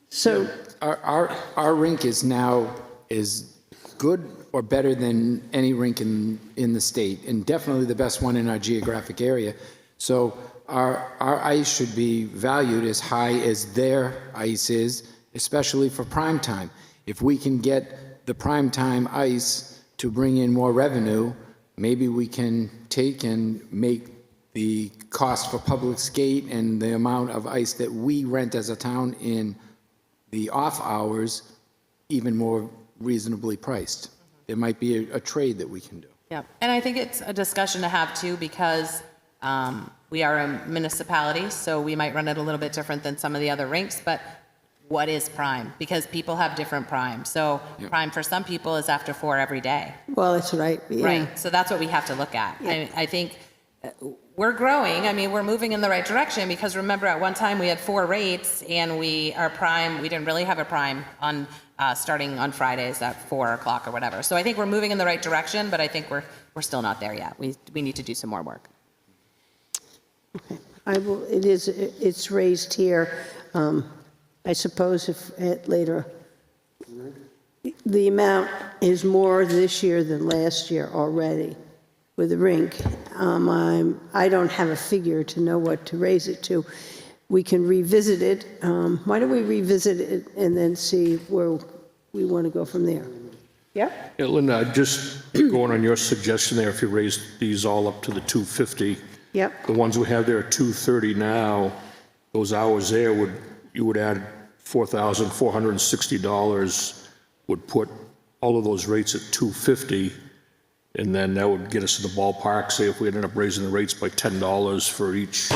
So Our rink is now is good or better than any rink in the state, and definitely the best one in our geographic area. So our ice should be valued as high as their ice is, especially for prime time. If we can get the prime time ice to bring in more revenue, maybe we can take and make the cost for public skate and the amount of ice that we rent as a town in the off hours even more reasonably priced. There might be a trade that we can do. Yeah, and I think it's a discussion to have too, because we are a municipality, so we might run it a little bit different than some of the other rinks, but what is prime? Because people have different prime. So prime for some people is after 4 every day. well, that's right. Yeah. Right, so that's what we have to look at. I think we're growing, we're moving in the right direction, because remember at one time we had 4 rates, and our prime, we didn't really have a prime on starting on Fridays at 4 o'clock or whatever. So I think we're moving in the right direction, but I think we're still not there yet. We need to do some more work. It's raised here. I suppose if later, the amount is more this year than last year already with the rink. I don't have a figure to know what to raise it to. We can revisit it. Why don't we revisit it and then see where we want to go from there? Yeah? Yeah, Linda, just going on your suggestion there, if you raise these all up to the 250, Yep. the ones we have there at 230 now, those hours there you would add $4,460, would put all of those rates at 250, and then that would get us to the ballpark. Say if we ended up raising the rates by $10 for each,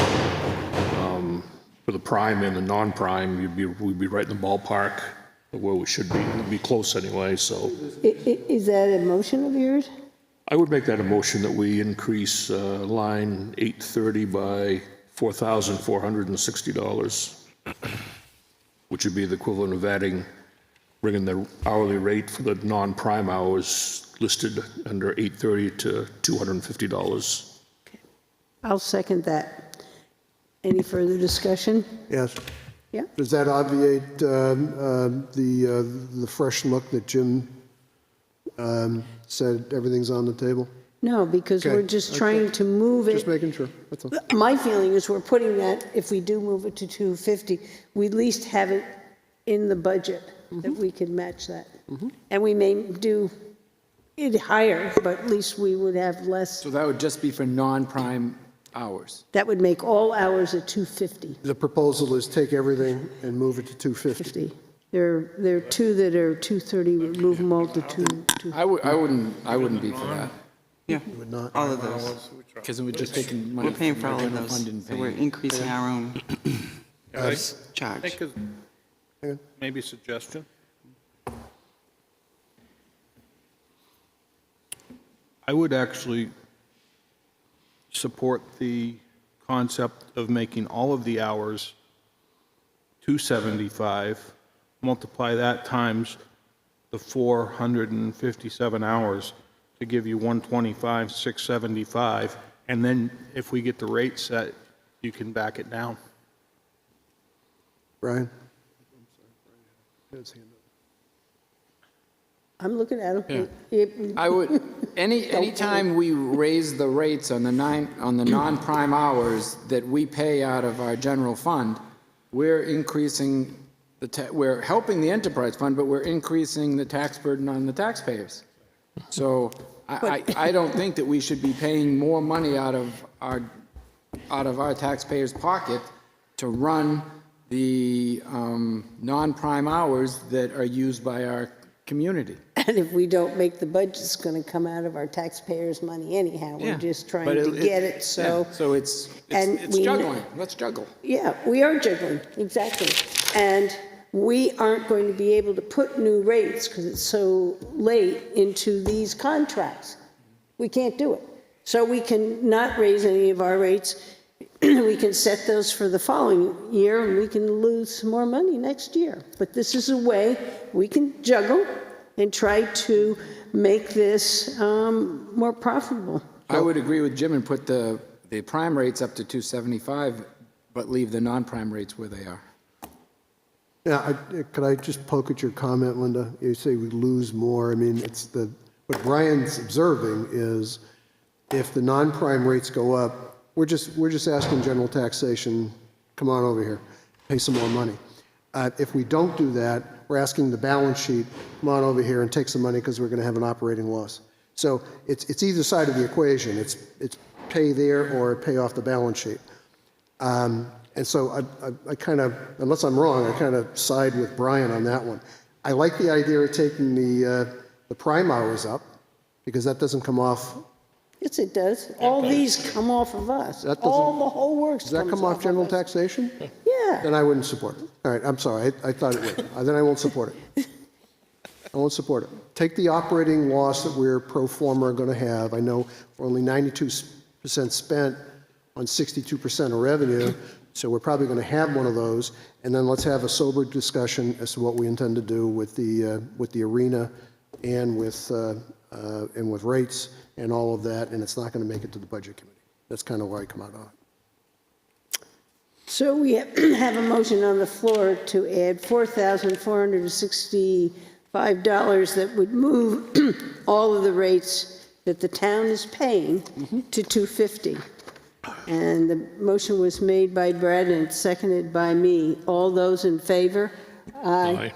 for the prime and the non-prime, we'd be right in the ballpark of where we should be. We'd be close anyway, so. Is that a motion of yours? I would make that a motion that we increase line 830 by $4,460, which would be the equivalent of bringing the hourly rate for the non-prime hours listed under 830 to $250. I'll second that. Any further discussion? Yes. Yeah? Does that obviate the fresh look that Jim said everything's on the table? No, because we're Okay, just okay. trying to move Just it. making sure, that's all. My feeling is we're putting that, if we do move it to 250, we at least have it in the budget, that we can match that. And we may do it higher, but at least we would have less. So that would just be for non-prime hours. That would make all hours at 250. The proposal is take everything and move it to 250. 50. There are two that are 230, we move them all to 2. I wouldn't be for that, Yeah, Would not. all of those. because we're just taking money We're paying from for all the of general fund those, and so we're paying. increasing our own I charge. think maybe suggestion. I would actually support the concept of making all of the hours 275, multiply that times the 457 hours to give you 125, 675, and then if we get the rate set, you can back it down. Brian? I'm looking at them. I would, anytime we raise the rates on the non-prime hours that we pay out of our general fund, we're increasing we're helping the enterprise fund, but we're increasing the tax burden on the taxpayers. So I don't think that we should be paying more money out of our taxpayers' pocket to run the non-prime hours that are used by our community. And if we don't make the budget, it's going to come out of our taxpayers' money anyhow. We're Yeah. just trying But to get it, yeah, so. So it's and we- juggling. Let's juggle. Yeah, we are juggling, exactly. And we aren't going to be able to put new rates, because it's so late, into these contracts. We can't do it. So we can not raise any of our rates. We can set those for the following year, and we can lose some more money next year. But this is a way we can juggle and try to make this more profitable. I would agree with Jim and put the prime rates up to 275, but leave the non-prime rates where they are. Yeah, could I just poke at your comment, Linda? You say we lose more. I mean, what Brian's observing is if the non-prime rates go up, we're just asking general taxation, come on over here, pay some more money. If we don't do that, we're asking the balance sheet, come on over here and take some money because we're going to have an operating loss. So it's either side of the equation. It's pay there or pay off the balance sheet. And so I kind of, unless I'm wrong, I kind of side with Brian on that one. I like the idea of taking the prime hours up because that doesn't come off. Yes, it does. All these come off of us. That doesn't- All the whole works Does that comes come off general us. taxation? Yeah. Then I wouldn't support it. All right, I'm sorry, I thought it would. Then I won't support it. I won't support it. Take the operating loss that we're pro forma going to have. I know we're only 92% spent on 62% of revenue, so we're probably going to have one of those. And then let's have a sober discussion as to what we intend to do with the arena and with rates and all of that, and it's not going to make it to the budget committee. That's kind of where I come out on it. So we have a motion on the floor to add $4,465 that would move all of the rates that the town is paying to $250. And the motion was made by Brad and seconded by me. All those in favor? Aye.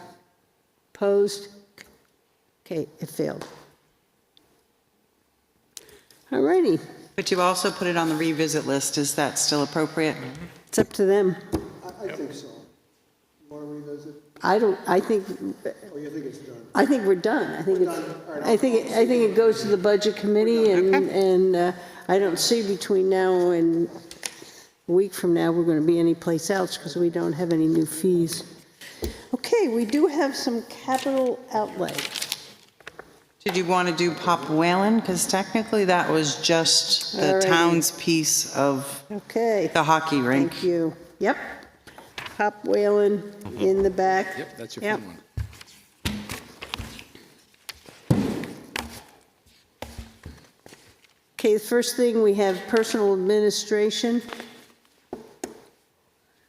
Opposed? Okay, it failed. All righty, But you also put it on the revisit list. Is that still appropriate? it's up to them. I think so. You want to revisit, I think, or you think it's done? I think we're done. I think We're it's, done. All right, I think it goes to the budget committee, and I don't see between now and a week from now, we're going to be anyplace else, because we don't have any new fees. Okay, we do have some capital outlay. Did you want to do Pop Whalen? Because technically that was just the Alrighty. town's piece of Okay, the hockey rink. thank you. Yep. Pop Whalen in the back. Yep, that's your Yep. fun one. Okay, the first thing, we have personal administration.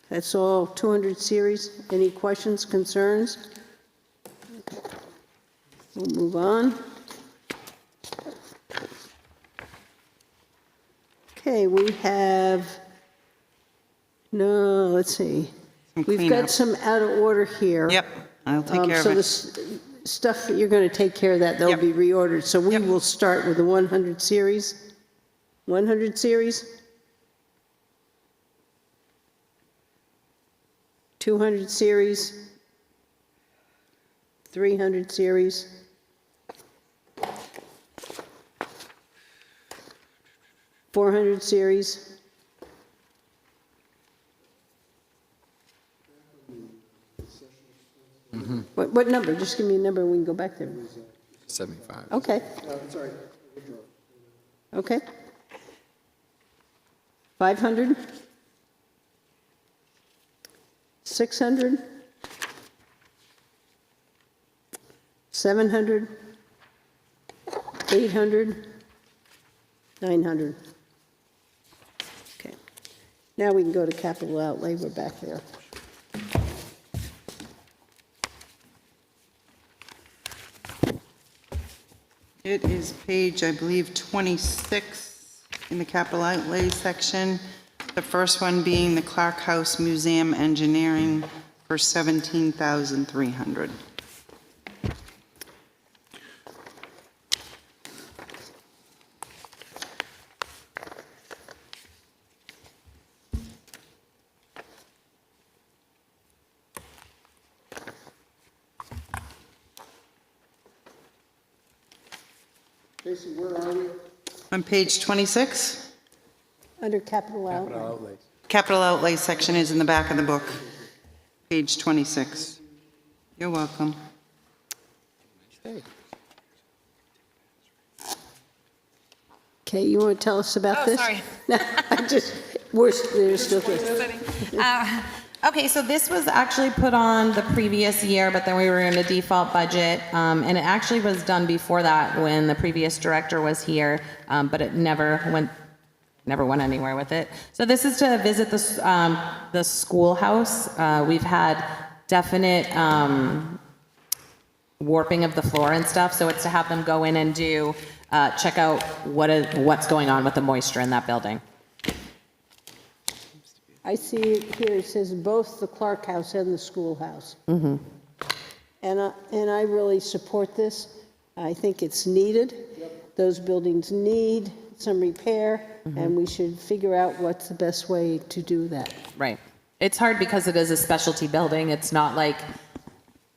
That's all 200 series. Any questions, concerns? We'll move on. Okay, we have, no, let's see. Some We've cleanup. got some out of order here. Yep, I'll take care of So it. this stuff, you're going to take care of that, they'll Yep. be reordered. So we Yep. will start with the 100 series. 100 series? 200 series? 300 series? 400 series? What number? Just give me a number and we can go back there. 75. Okay. Sorry. Okay. 500? 600? 700? 800? 900? Okay. Now we can go to capital outlay. We're back there. It is page, I believe, 26 in the capital outlay section. The first one being the Clark House Museum Engineering for $17,300. Casey, where are we? On page 26, Under capital outlay. Outlays. capital outlay section is in the back of the book, page 26. You're welcome. Hey. Okay, you want to tell us about Oh, this? sorry. I just, they're still here. Okay, so this was actually put on the previous year, but then we were in a default budget. And it actually was done before that when the previous director was here, but it never went anywhere with it. So this is to visit the schoolhouse. We've had definite warping of the floor and stuff, so it's to have them go in and do, check out what's going on with the moisture in that building. I see it here, it says both the Clark House and the schoolhouse. And I really support this. I think it's needed. Those buildings need some repair, and we should figure out what's the best way to do that. Right. It's hard because it is a specialty building. It's not like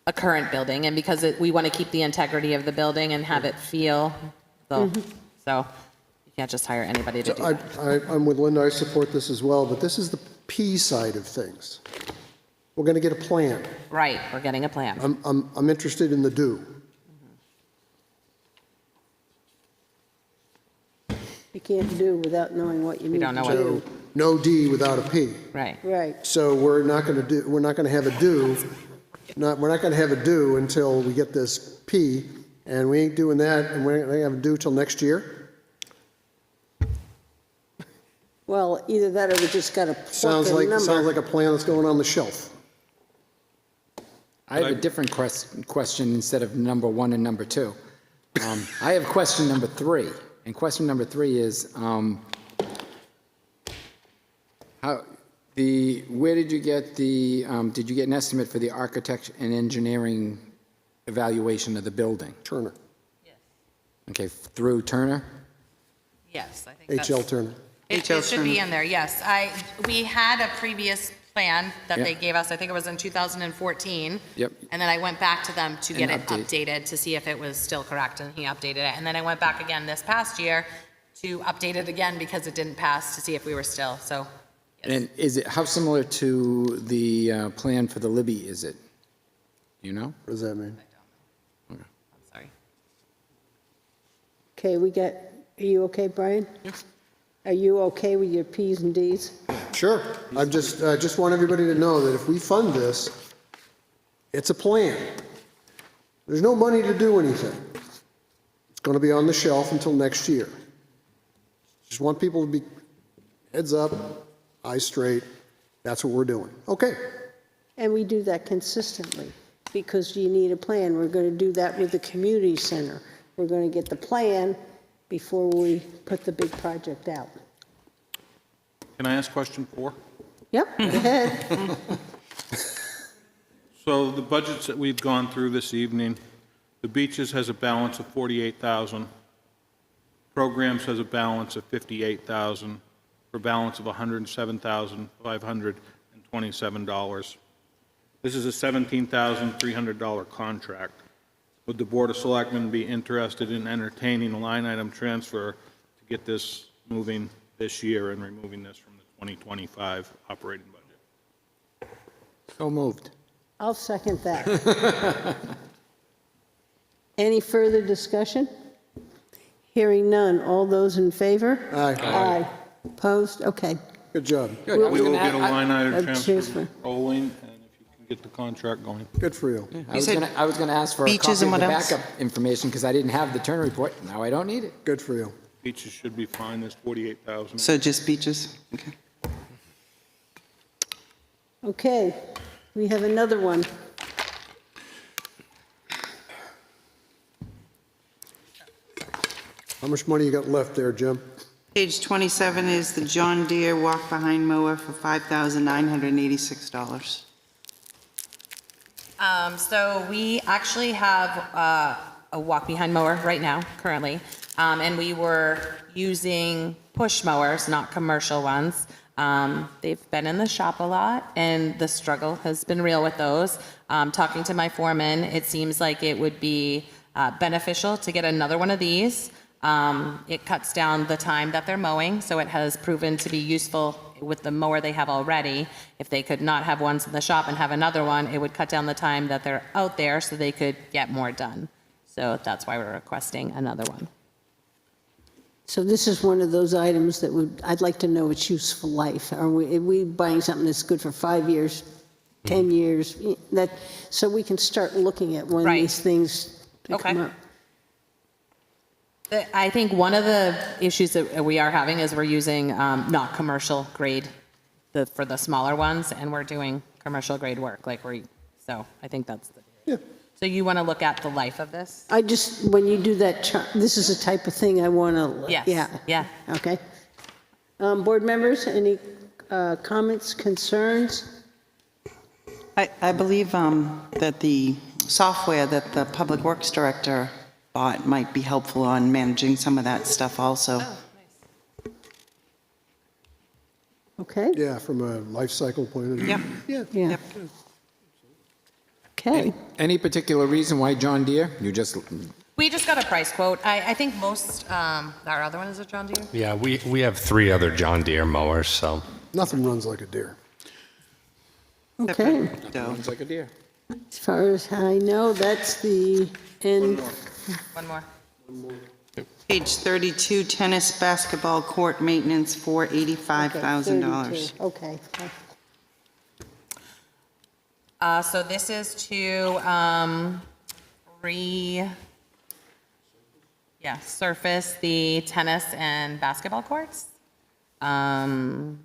a current building, and because we want to keep the integrity of the building and have it feel, so you can't just hire anybody to do that. I'm with Linda, I support this as well, but this is the P side of things. We're going to get a plan. Right, we're getting a plan. I'm interested in the do. You can't do without knowing what you need don't to know do. what- So no D without a P. Right. Right. So we're not going to have a do, we're not going to have a do until we get this P, and we ain't doing that, and we're not going to have a do till next year? Well, either that or we just got to plug Sounds a like number. a plan that's going on the shelf. I have a different question instead of number 1 and number 2. I have question number 3, and question number 3 is, where did you get did you get an estimate for the architect and engineering evaluation of the building? Turner, Okay, through Turner? Yes, I think HL Turner. It should be in there, yes. We had a previous plan that Yeah. they gave us, I think it was in 2014. Yep. And then I went back to them to get And it update. updated to see if it was still correct, and he updated it. And then I went back again this past year to update it again because it didn't pass, to see if we were still, so. yes. And is it, how similar to the plan for the Libby is it? Do you know? What does that mean? I'm sorry. Okay, are you okay, Brian? Are you okay with your Ps and Ds? Sure. I just want everybody to know that if we fund this, it's a plan. There's no money to do anything. It's going to be on the shelf until next year. Just want people to be heads up, eyes straight. That's what we're doing. Okay. And we do that consistently, because you need a plan. We're going to do that with the community center. We're going to get the plan before we put the big project out. Can I ask question 4? Yep, go ahead. So the budgets that we've gone through this evening, the beaches has a balance of 48,000. Programs has a balance of 58,000, for a balance of $107,527. This is a $17,300 contract. Would the Board of Selectmen be interested in entertaining a line item transfer to get this moving this year and removing this from the 2025 operating budget? So moved. I'll second that. Any further discussion? Hearing none. All those in favor? Aye. Aye. Opposed? Okay. Good job. Good. I was We will gonna get a add- line item transfer transfer. rolling, and if you can get the contract going. Good for you. I was going to ask for a Beaches copy of and the what else? backup information because I didn't have the Turner report. Now I don't need it. Good for you. Beaches should be fine, there's 48,000. So just beaches? Okay. Okay, we have another one. How much money you got left there, Jim? Page 27 is the John Deere walk-behind mower for $5,986. So we actually have a walk-behind mower right now, currently, and we were using push mowers, not commercial ones. They've been in the shop a lot, and the struggle has been real with those. Talking to my foreman, it seems like it would be beneficial to get another one of these. It cuts down the time that they're mowing, so it has proven to be useful with the mower they have already. If they could not have ones in the shop and have another one, it would cut down the time that they're out there so they could get more done. So that's why we're requesting another one. So this is one of those items that I'd like to know its useful life. Are we buying something that's good for 5 years, 10 years? So we can start looking at when Right. these things Okay. come up. I think one of the issues that we are having is we're using not commercial grade for the smaller ones, and we're doing commercial grade work, so I think that's the. Yeah. So you want to look at the life of this? When you do that chart, this is the type of thing I want to. Yes. Yeah. Okay. Board members, any comments, concerns? I believe that the software that the Public Works Director bought might be helpful on managing some of that stuff also. Okay. Yeah, from a life cycle point of view. Yep. Yeah. Yeah. Yep. Okay. Any particular reason why John Deere? You just, We just got a price quote. I think most, our other one is a John Deere? Yeah, we have 3 other John Deere mowers, so. Nothing runs like a deer. Okay. sounds like a deer. As far as I know, that's the end. One more. Page 32, tennis basketball court maintenance for $85,000. 32. Okay. So this is to surface the tennis and basketball courts. I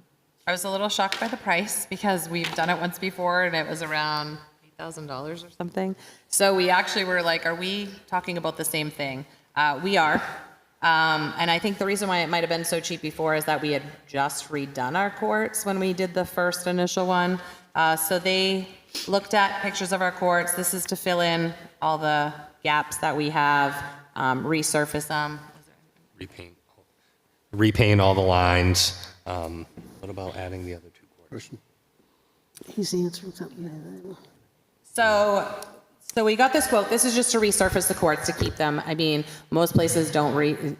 was a little shocked by the price because we've done it once before and it was around $8,000 or something. So we actually were like, are we talking about the same thing? We are. And I think the reason why it might have been so cheap before is that we had just redone our courts when we did the first initial one. So they looked at pictures of our courts. This is to fill in all the gaps that we have, resurface them. Repaint all the lines. What about adding the other 2 courts? He's answering something. So we got this quote. This is just to resurface the courts to keep them. I mean, most places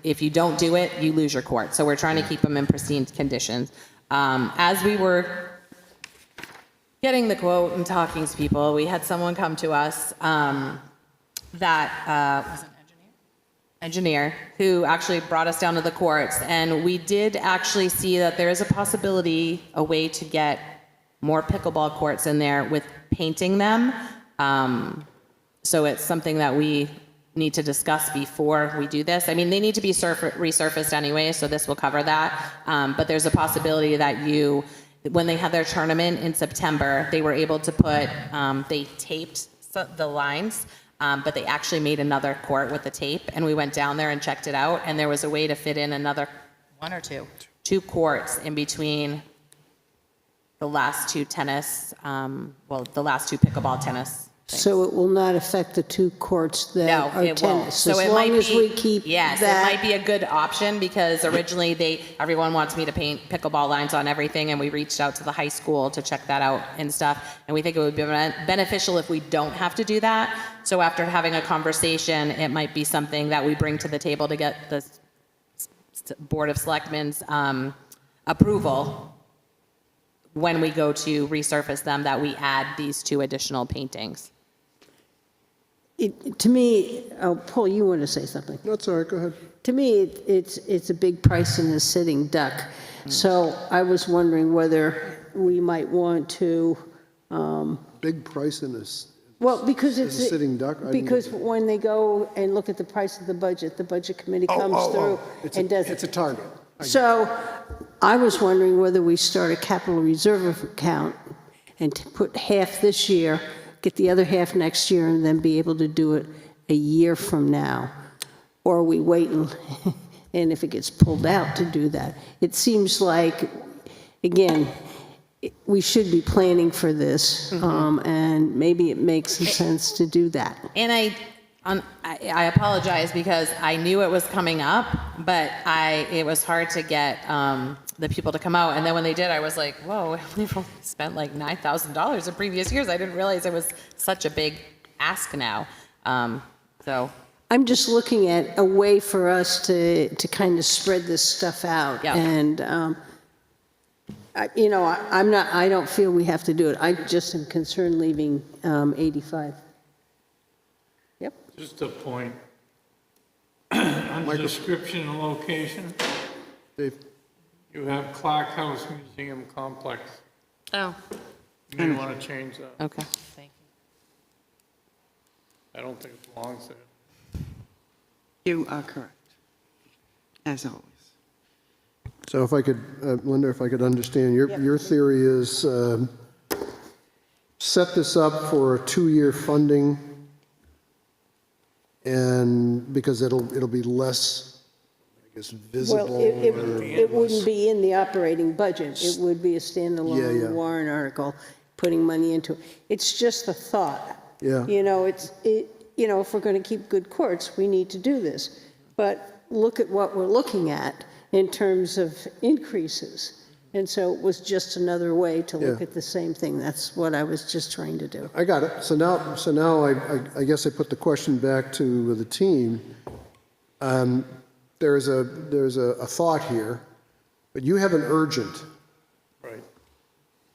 if you don't do it, you lose your court. So we're trying to keep them in pristine conditions. As we were getting the quote and talking to people, we had someone come to us that was an engineer who actually brought us down to the courts. And we did actually see that there is a possibility, a way to get more pickleball courts in there with painting them. So it's something that we need to discuss before we do this. I mean, they need to be resurfaced anyway, so this will cover that. But there's a possibility that when they had their tournament in September, they were able to put, they taped the lines, but they actually made another court with the tape, and we went down there and checked it out, and there was a way to fit in another two courts in between the last two tennis, the last two pickleball tennis things. So it will not affect the 2 courts that No, are it tennis? won't. So as it long might as be, we keep yes, that. it might be a good option because originally everyone wants me to paint pickleball lines on everything, and we reached out to the high school to check that out and stuff. And we think it would be beneficial if we don't have to do that. So after having a conversation, it might be something that we bring to the table to get the Board of Selectmen's approval when we go to resurface them, that we add these 2 additional paintings. To me, Paul, you want to say something? That's all right, go ahead. To me, it's a big price in a sitting duck. So I was wondering whether we might want to, Big price in this. well, because it's. As a sitting duck? I didn't Because get that. when they go and look at the price of the budget committee comes through and does It's a it. target. So I was wondering whether we start a capital reserve account and to put half this year, get the other half next year, and then be able to do it a year from now. Or we wait and if it gets pulled out to do that. It seems like, again, we should be planning for this, and maybe it makes some sense to do that. And I apologize because I knew it was coming up, but it was hard to get the people to come out. And then when they did, I was like, whoa, we've only spent like $9,000 in previous years. I didn't realize it was such a big ask now. So I'm just looking at a way for us to kind of spread this stuff out. Yeah. And, I don't feel we have to do it. I just am concerned leaving 85. Yep. Just a point. Under description and location, Dave? you have Clark House Museum Complex. Oh, You may want to change that. okay. Thank you. I don't think it belongs there. You are correct, as always. So if I could, Linda, if I could understand, your theory is set this up for a 2-year funding, and because it'll be less, I guess, visible. Well, it wouldn't be in the operating budget. It would be a standalone Yeah. warrant article, putting money into it. It's just a thought. Yeah. If we're going to keep good courts, we need to do this. But look at what we're looking at in terms of increases. And so it was just another way to look Yeah. at the same thing. That's what I was just trying to do. I got it. So now I guess I put the question back to the team. There's a thought here, but you have an urgent. Right.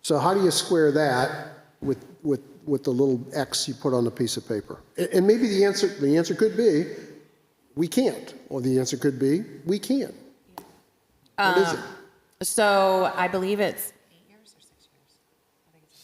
So how do you square that with the little X you put on the piece of paper? And maybe the answer could be, we can't. Or the answer could be, we can. What is it? So I believe it's 8 years or 6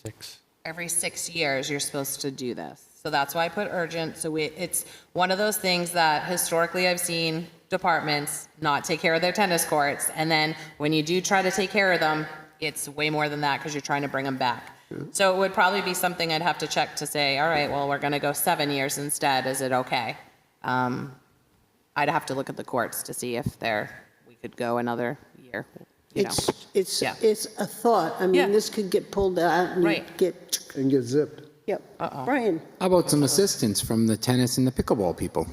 years? 6. Every 6 years, you're supposed to do this. So that's why I put urgent. So it's one of those things that historically I've seen departments not take care of their tennis courts. And then when you do try to take care of them, it's way more than that because you're trying to bring them back. So it would probably be something I'd have to check to say, all right, well, we're going to go 7 years instead. Is it okay? I'd have to look at the courts to see if we could go another year. It's Yeah. it's a thought. I Yeah. mean, this could get pulled out and Right. get, And get zipped. yep. Brian? How about some assistance from the tennis and the pickleball people?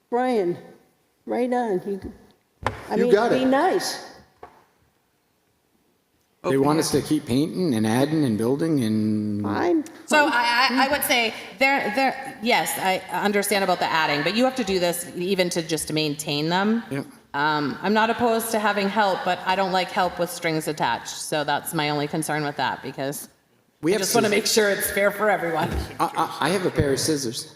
Brian, right on. You got Be it. nice. They want us to keep painting and adding and building and Fine. So I would say yes, I understand about the adding, but you have to do this even to just maintain them. Yep. I'm not opposed to having help, but I don't like help with strings attached. So that's my only concern with that because we I have just want to make sure it's fair for everyone. I have a pair of scissors.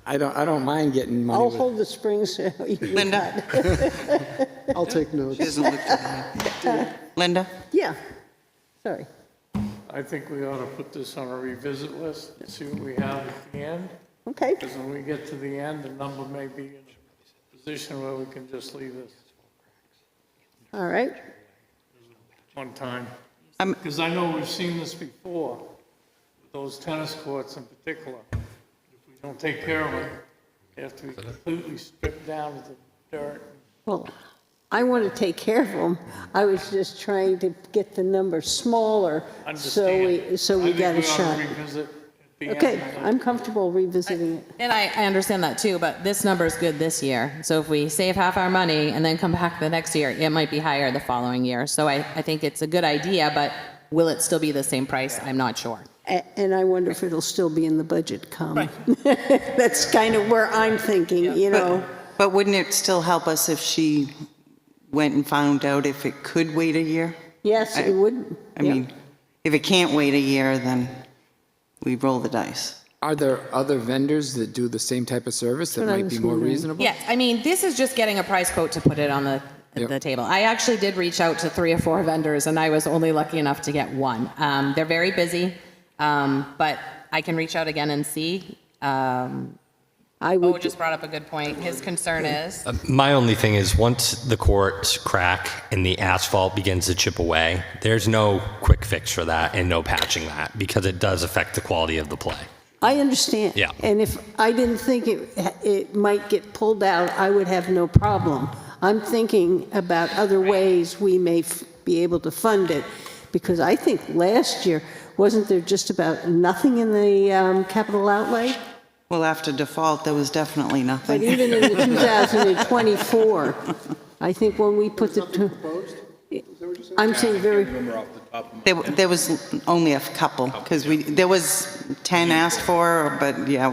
I don't mind getting money. I'll with- hold the springs. So you can Linda? I'll take notes. She doesn't look at me. Linda? Yeah. Sorry. I think we ought to put this on a revisit list and see what we have at the end. Okay, Because when we get to the end, the number may be in a position where we can just leave this all right. one time. I'm- Because I know we've seen this before, with those tennis courts in particular. If we don't take care of them, they have to be completely stripped down to the dirt. Well, I want to take care of them. I was just trying to get the number smaller, so we got a I shot. think we ought to revisit at the end. Okay, I'm comfortable revisiting it. And I understand that too, but this number is good this year. So if we save half our money and then come back the next year, it might be higher the following year. So I think it's a good idea, but will it still be the same price? I'm not sure. And I wonder if it'll still be in the budget come. That's kind of where I'm thinking, you know. But wouldn't it still help us if she went and found out if it could wait a year? Yes, it would. I mean, if it can't wait a year, then we roll the dice. Are there other vendors that do the same type of service that That's what I might be was more wondering. reasonable? Yes, I mean, this is just getting a price quote to put it on the Yep. table. I actually did reach out to 3 or 4 vendors, and I was only lucky enough to get one. They're very busy, but I can reach out again and see. I Bo would, just brought up a good point. His concern is, My only thing is once the courts crack and the asphalt begins to chip away, there's no quick fix for that and no patching that because it does affect the quality of the play. I understand. Yeah. And if I didn't think it might get pulled out, I would have no problem. I'm thinking about other ways we may be able to fund it, because I think last year, wasn't there just about nothing in the capital outlay? Well, after default, there was definitely But nothing. even in the 2024, I think when we put the, I'm saying very, There was only a couple, because there was 10 asked for, but yeah,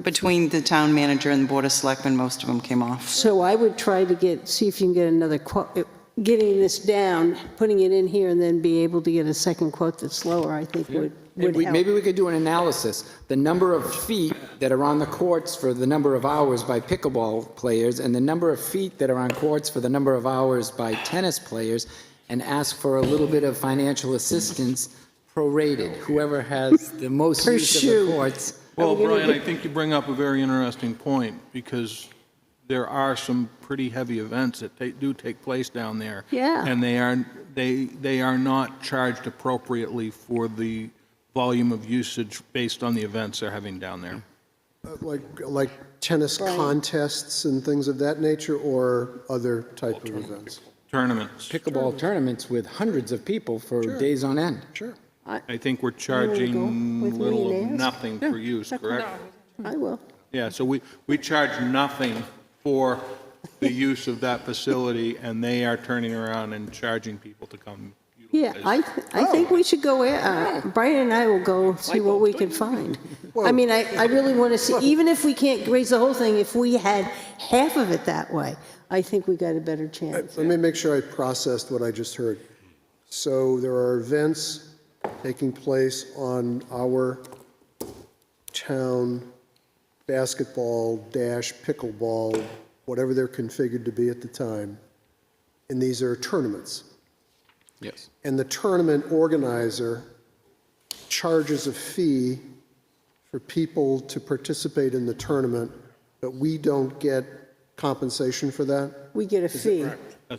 between the town manager and the Board of Selectmen, most of them came off. so I would try to see if you can get another quote, getting this down, putting it in here, and then be able to get a second quote that's lower, I think would help. Maybe we could do an analysis. The number of feet that are on the courts for the number of hours by pickleball players and the number of feet that are on courts for the number of hours by tennis players, and ask for a little bit of financial assistance prorated, whoever has the most Per use of shoe. the courts. Well, Brian, I think you bring up a very interesting point, because there are some pretty heavy events that do take place down there. Yeah. And they are not charged appropriately for the volume of usage based on the events they're having down there. Like tennis contests and things of that nature, or other type of events? Tournaments. Pickleball tournaments with hundreds of people for days on end. Sure. I think we're go charging with me little and of ask? nothing for use, correct? I will. Yeah, so we charge nothing for the use of that facility, and they are turning around and charging people to come Yeah, utilize. I think we should go, Brian and I will go see what we can find. I mean, I really want to see, even if we can't raise the whole thing, if we had half of it that way, I think we got a better chance. Let me make sure I processed what I just heard. So there are events taking place on our town basketball dash pickleball, whatever they're configured to be at the time, and these are tournaments. Yes. And the tournament organizer charges a fee for people to participate in the tournament, but we don't get compensation for that? We get a fee. I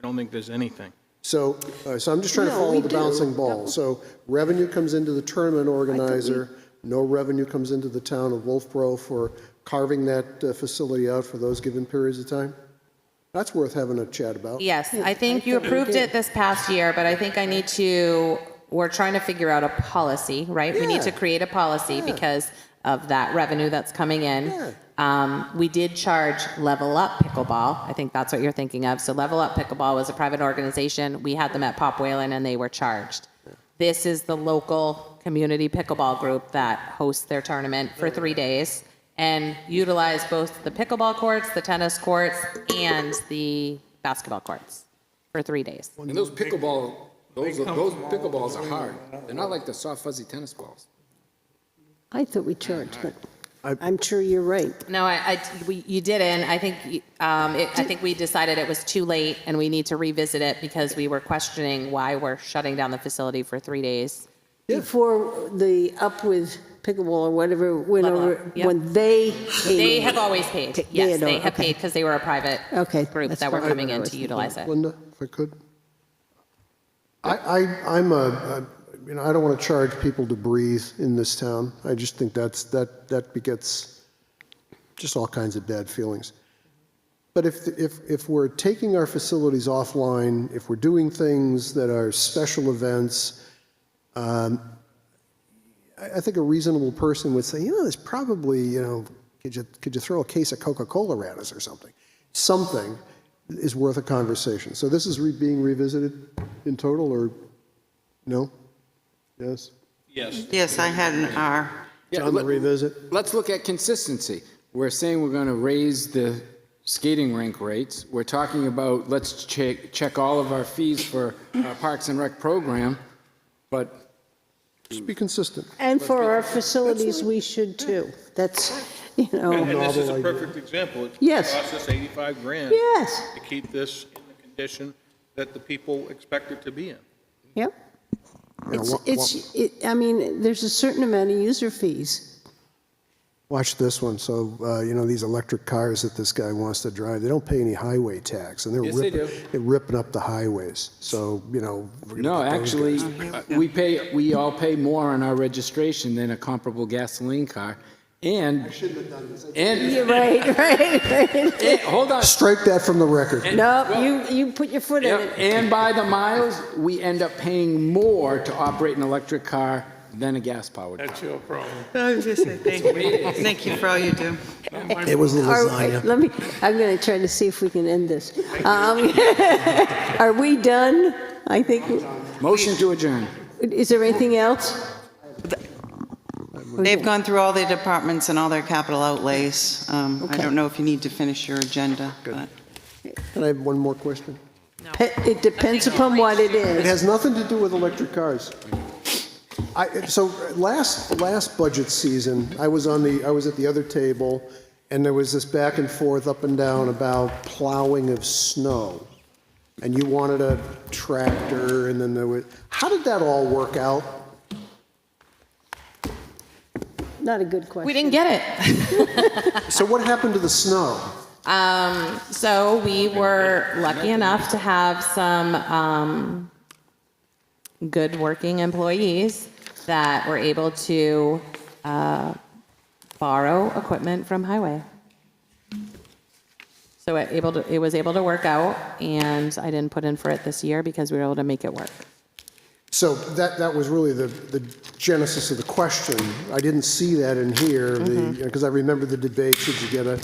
don't think there's anything. So I'm just trying to No, follow we the do. bouncing ball. So revenue comes into the tournament organizer, no revenue comes into the town of Wolfeboro for carving that facility out for those given periods of time? That's worth having a chat about. yes, I think you approved it this past year, but I think we're trying to figure out a policy, right? We need to create a policy because of that revenue that's coming in. We did charge Level Up Pickleball. I think that's what you're thinking of. So Level Up Pickleball was a private organization. We had them at Pop Whalen, and they were charged. This is the local community pickleball group that hosts their tournament for 3 days and utilize both the pickleball courts, the tennis courts, and the basketball courts for 3 days. And those pickleballs are hard. They're not like the soft fuzzy tennis balls. I thought we charged, but I'm sure you're right. No, you didn't. I think we decided it was too late, and we need to revisit it because we were questioning why we're shutting down the facility for 3 days. before the Up with Pickleball or whatever went Level over, Up, yep. when they came They in. have always paid. They Yes, had they al- have okay. paid because they were a private Okay, group that's that were fine. coming in I was to utilize it. Linda, if I could? I'm I don't want to charge people to breathe in this town. I just think that begets just all kinds of bad feelings. But if we're taking our facilities offline, if we're doing things that are special events, I think a reasonable person would say, there's probably, could you throw a case of Coca-Cola at us or something? Something is worth a conversation. So this is being revisited in total, or no? Yes? Yes. Yes, I had an R. Yeah, On the revisit? Let's look at consistency. We're saying we're going to raise the skating rink rates. We're talking about, let's check all of our fees for our Parks and Rec program, but Just be consistent. And for our facilities, we should too. That's, And this is a Novel perfect example. It's Yes. cost us 85 grand yes, to keep this in the condition that the people expect it to be in. yep. I mean, there's a certain amount of user fees. Watch this one. So, these electric cars that this guy wants to drive, they don't pay any highway tax, and Yes, they do. they're ripping up the highways. So, we're gonna no, get those actually, guys. we all pay more on our registration than a comparable gasoline car. And, You're right. and hold on. Strike that from the record. No, you put your foot in Yep, it. and by the miles, we end up paying more to operate an electric car than a gas-powered car. That's your problem. I was just saying, thank you. Thank you for all you do. It was the All lasagna. right, I'm going to try to see if we can end this. Are we done? I think, Motion to adjourn. is there anything else? They've gone through all their departments and all their capital outlays. I don't know if you need to finish your agenda, but. Can I have one more question? It depends upon what it It is. has nothing to do with electric cars. So last budget season, I was at the other table, and there was this back and forth, up and down about plowing of snow. And you wanted a tractor, and then how did that all work out? Not a good question. We didn't get it. So what happened to the snow? So we were lucky enough to have some good working employees that were able to borrow equipment from Highway. So it was able to work out, and I didn't put in for it this year because we were able to make it work. So that was really the genesis of the question. I didn't see that in here, because I remember the debate, should you get a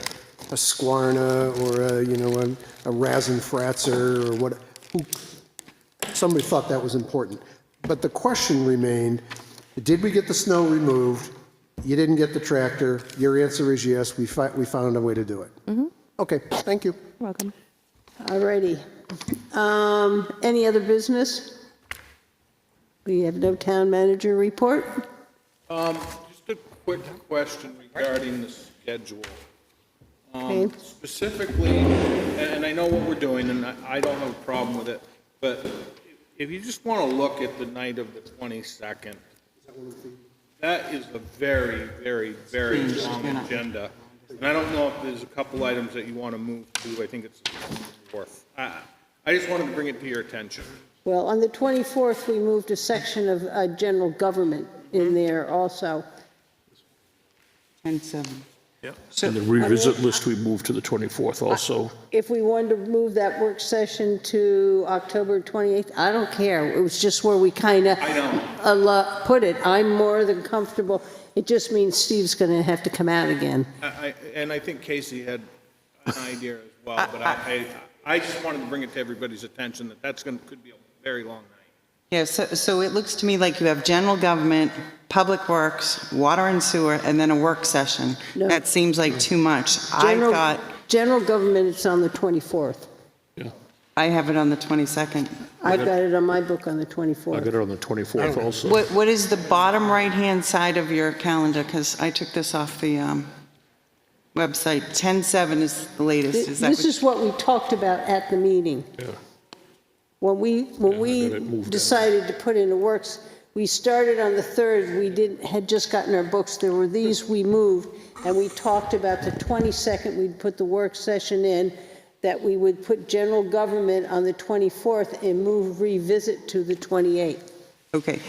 Squarna or a Rasenfratzer or what? Somebody thought that was important. But the question remained, did we get the snow removed? You didn't get the tractor. Your answer is yes, we found a way to do it. Okay, thank you. You're welcome. All righty. Any other business? We have no town manager report? Just a quick question regarding the schedule. Okay. Specifically, and I know what we're doing, and I don't have a problem with it, but if you just want to look at the night of the 22nd, that is a very, very, very long agenda. And I don't know if there's a couple items that you want to move to. I think it's the 4th. I just wanted to bring it to your attention. Well, on the 24th, we moved a section of general government in there also. 10-7. And the revisit list, we moved to the 24th also. If we wanted to move that work session to October 28th, I don't care. It was just where we kind of put it. I'm more than comfortable. It just means Steve's going to have to come out again. And I think Casey had an idea as well, but I just wanted to bring it to everybody's attention that could be a very long night. Yeah, so it looks to me like you have general government, public works, water and sewer, and then a work session. No. That seems like too much. I thought, General government, it's on the 24th. I have it on the 22nd. I've got it on my book on the I 24th. got it on the 24th also. What is the bottom right-hand side of your calendar? Because I took this off the website. 10-7 is the latest. Is that This is what we talked about at the meeting. Yeah. When we got it moved decided to put in the works, We started on the 3rd, had just gotten our books, there were these we moved, and we talked about the 22nd, we'd put the work session in, that we would put general government on the 24th and move revisit to the 28th. Okay.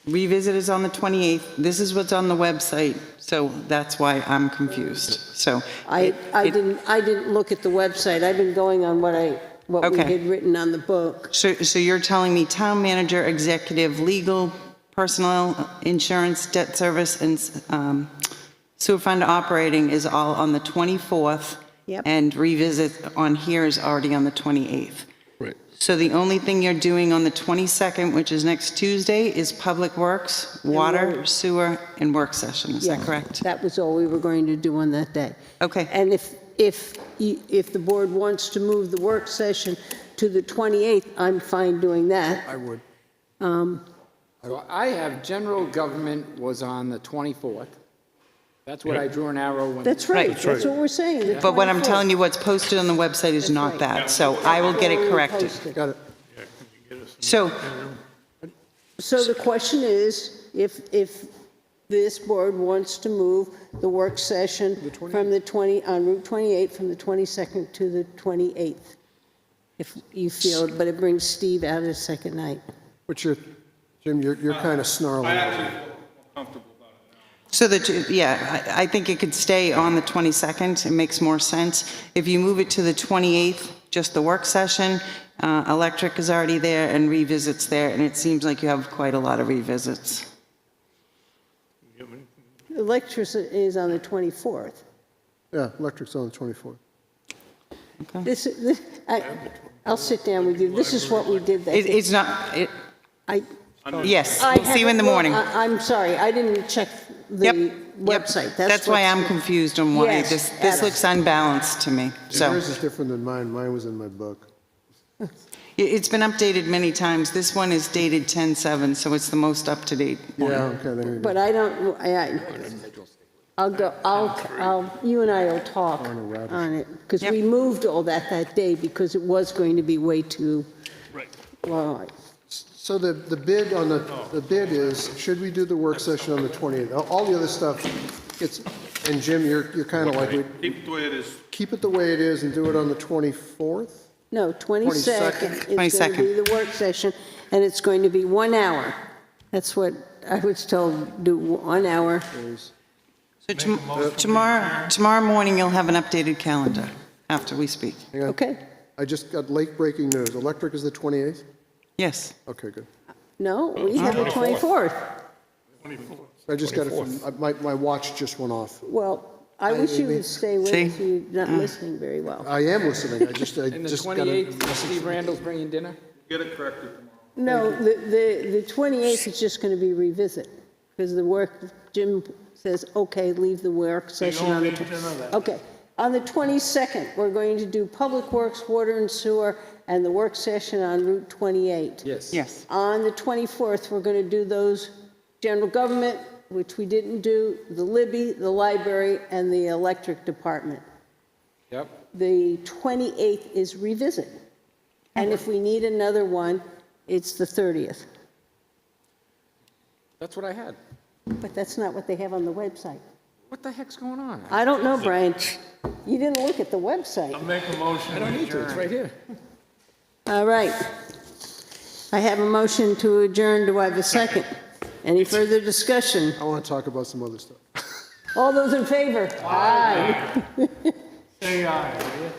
Revisit is on the 28th. This is what's on the website, so that's why I'm confused. So I didn't look at the website, I've been going on what we Okay. had written on the book. So you're telling me town manager, executive, legal, personnel, insurance, debt service, and sewer fund operating is all on the 24th? Yep. And revisit on here is already on the 28th. Right. So the only thing you're doing on the 22nd, which is next Tuesday, is public works, water, water. sewer, and work session. Is that Yes, correct? That was all we were going to do on that day. Okay. And if the board wants to move the work session to the 28th, I'm fine doing that. I would. So I have general government was on the 24th. That's what I drew an arrow when. That's right, Right. that's what we're saying. the But what I'm 24th. telling you, what's posted on the website is not right. that, so I will get it corrected. Got it. So, So the question is, if this board wants to move the work session from on Route 28, from the 22nd to the 28th, if you feel, but it brings Steve out a second night. But Jim, you're kind of snarling. I actually feel comfortable about it now. so that, yeah, I think it could stay on the 22nd, it makes more sense. If you move it to the 28th, just the work session, electric is already there and revisits there, and it seems like you have quite a lot of revisits. Electricity is on the 24th. Yeah, electric's on the 24th. I'll sit down with you. This is what we did that day. It's not, I yes, we'll see you in the morning. I'm sorry, I didn't check Yep, the yep. website. That's why I'm what's- confused on why Yes, this looks unbalanced to me, so. Yours is different than mine. Mine was in my book. It's been updated many times. This one is dated 10/7, so it's the most up-to-date one. Yeah, okay, there you go. But I don't, you and I will talk on it, because Yep. we moved all that day because it was going to be way too long. So the bid on the bid is, should we do the work session on the 28th? All the other stuff, and Jim, you're kind of like, Keep it the way it is. keep it the way it is and do it on the 24th? No, 22nd is going to 22nd. be the work session, and it's going to be 1 hour. That's what I was told, do 1 hour. So tomorrow morning, you'll have an updated calendar after we speak. Hang on. Okay? I just got late breaking news. Electric is the 28th? Yes. Okay, good. No, we have the 24th. I just got it from, my watch just went off. Well, I wish you would stay with See? us. You're not listening very well. I am listening. I just And the got it. 28th, Steve Randall's bringing dinner? Get it corrected tomorrow. No, the 28th is just going to be revisit, because the work, Jim says, okay, leave the work session on the. need to know that. Okay. On the 22nd, we're going to do Public Works, Water and Sewer, and the work session on Route 28. Yes. Yes. On the 24th, we're going to do those general government, which we didn't do, the Libby, the library, and the electric department. Yep. The 28th is revisit. And if we need another one, it's the 30th. That's what I had. But that's not what they have on the website. What the heck's going on? I don't know, Brian. You didn't look at the website. I'll make a motion. I don't need to, it's right here. All right. I have a motion to adjourn. Do I have a second? Any further discussion? I want to talk about some other stuff. All those in favor? Aye. Say aye, will you?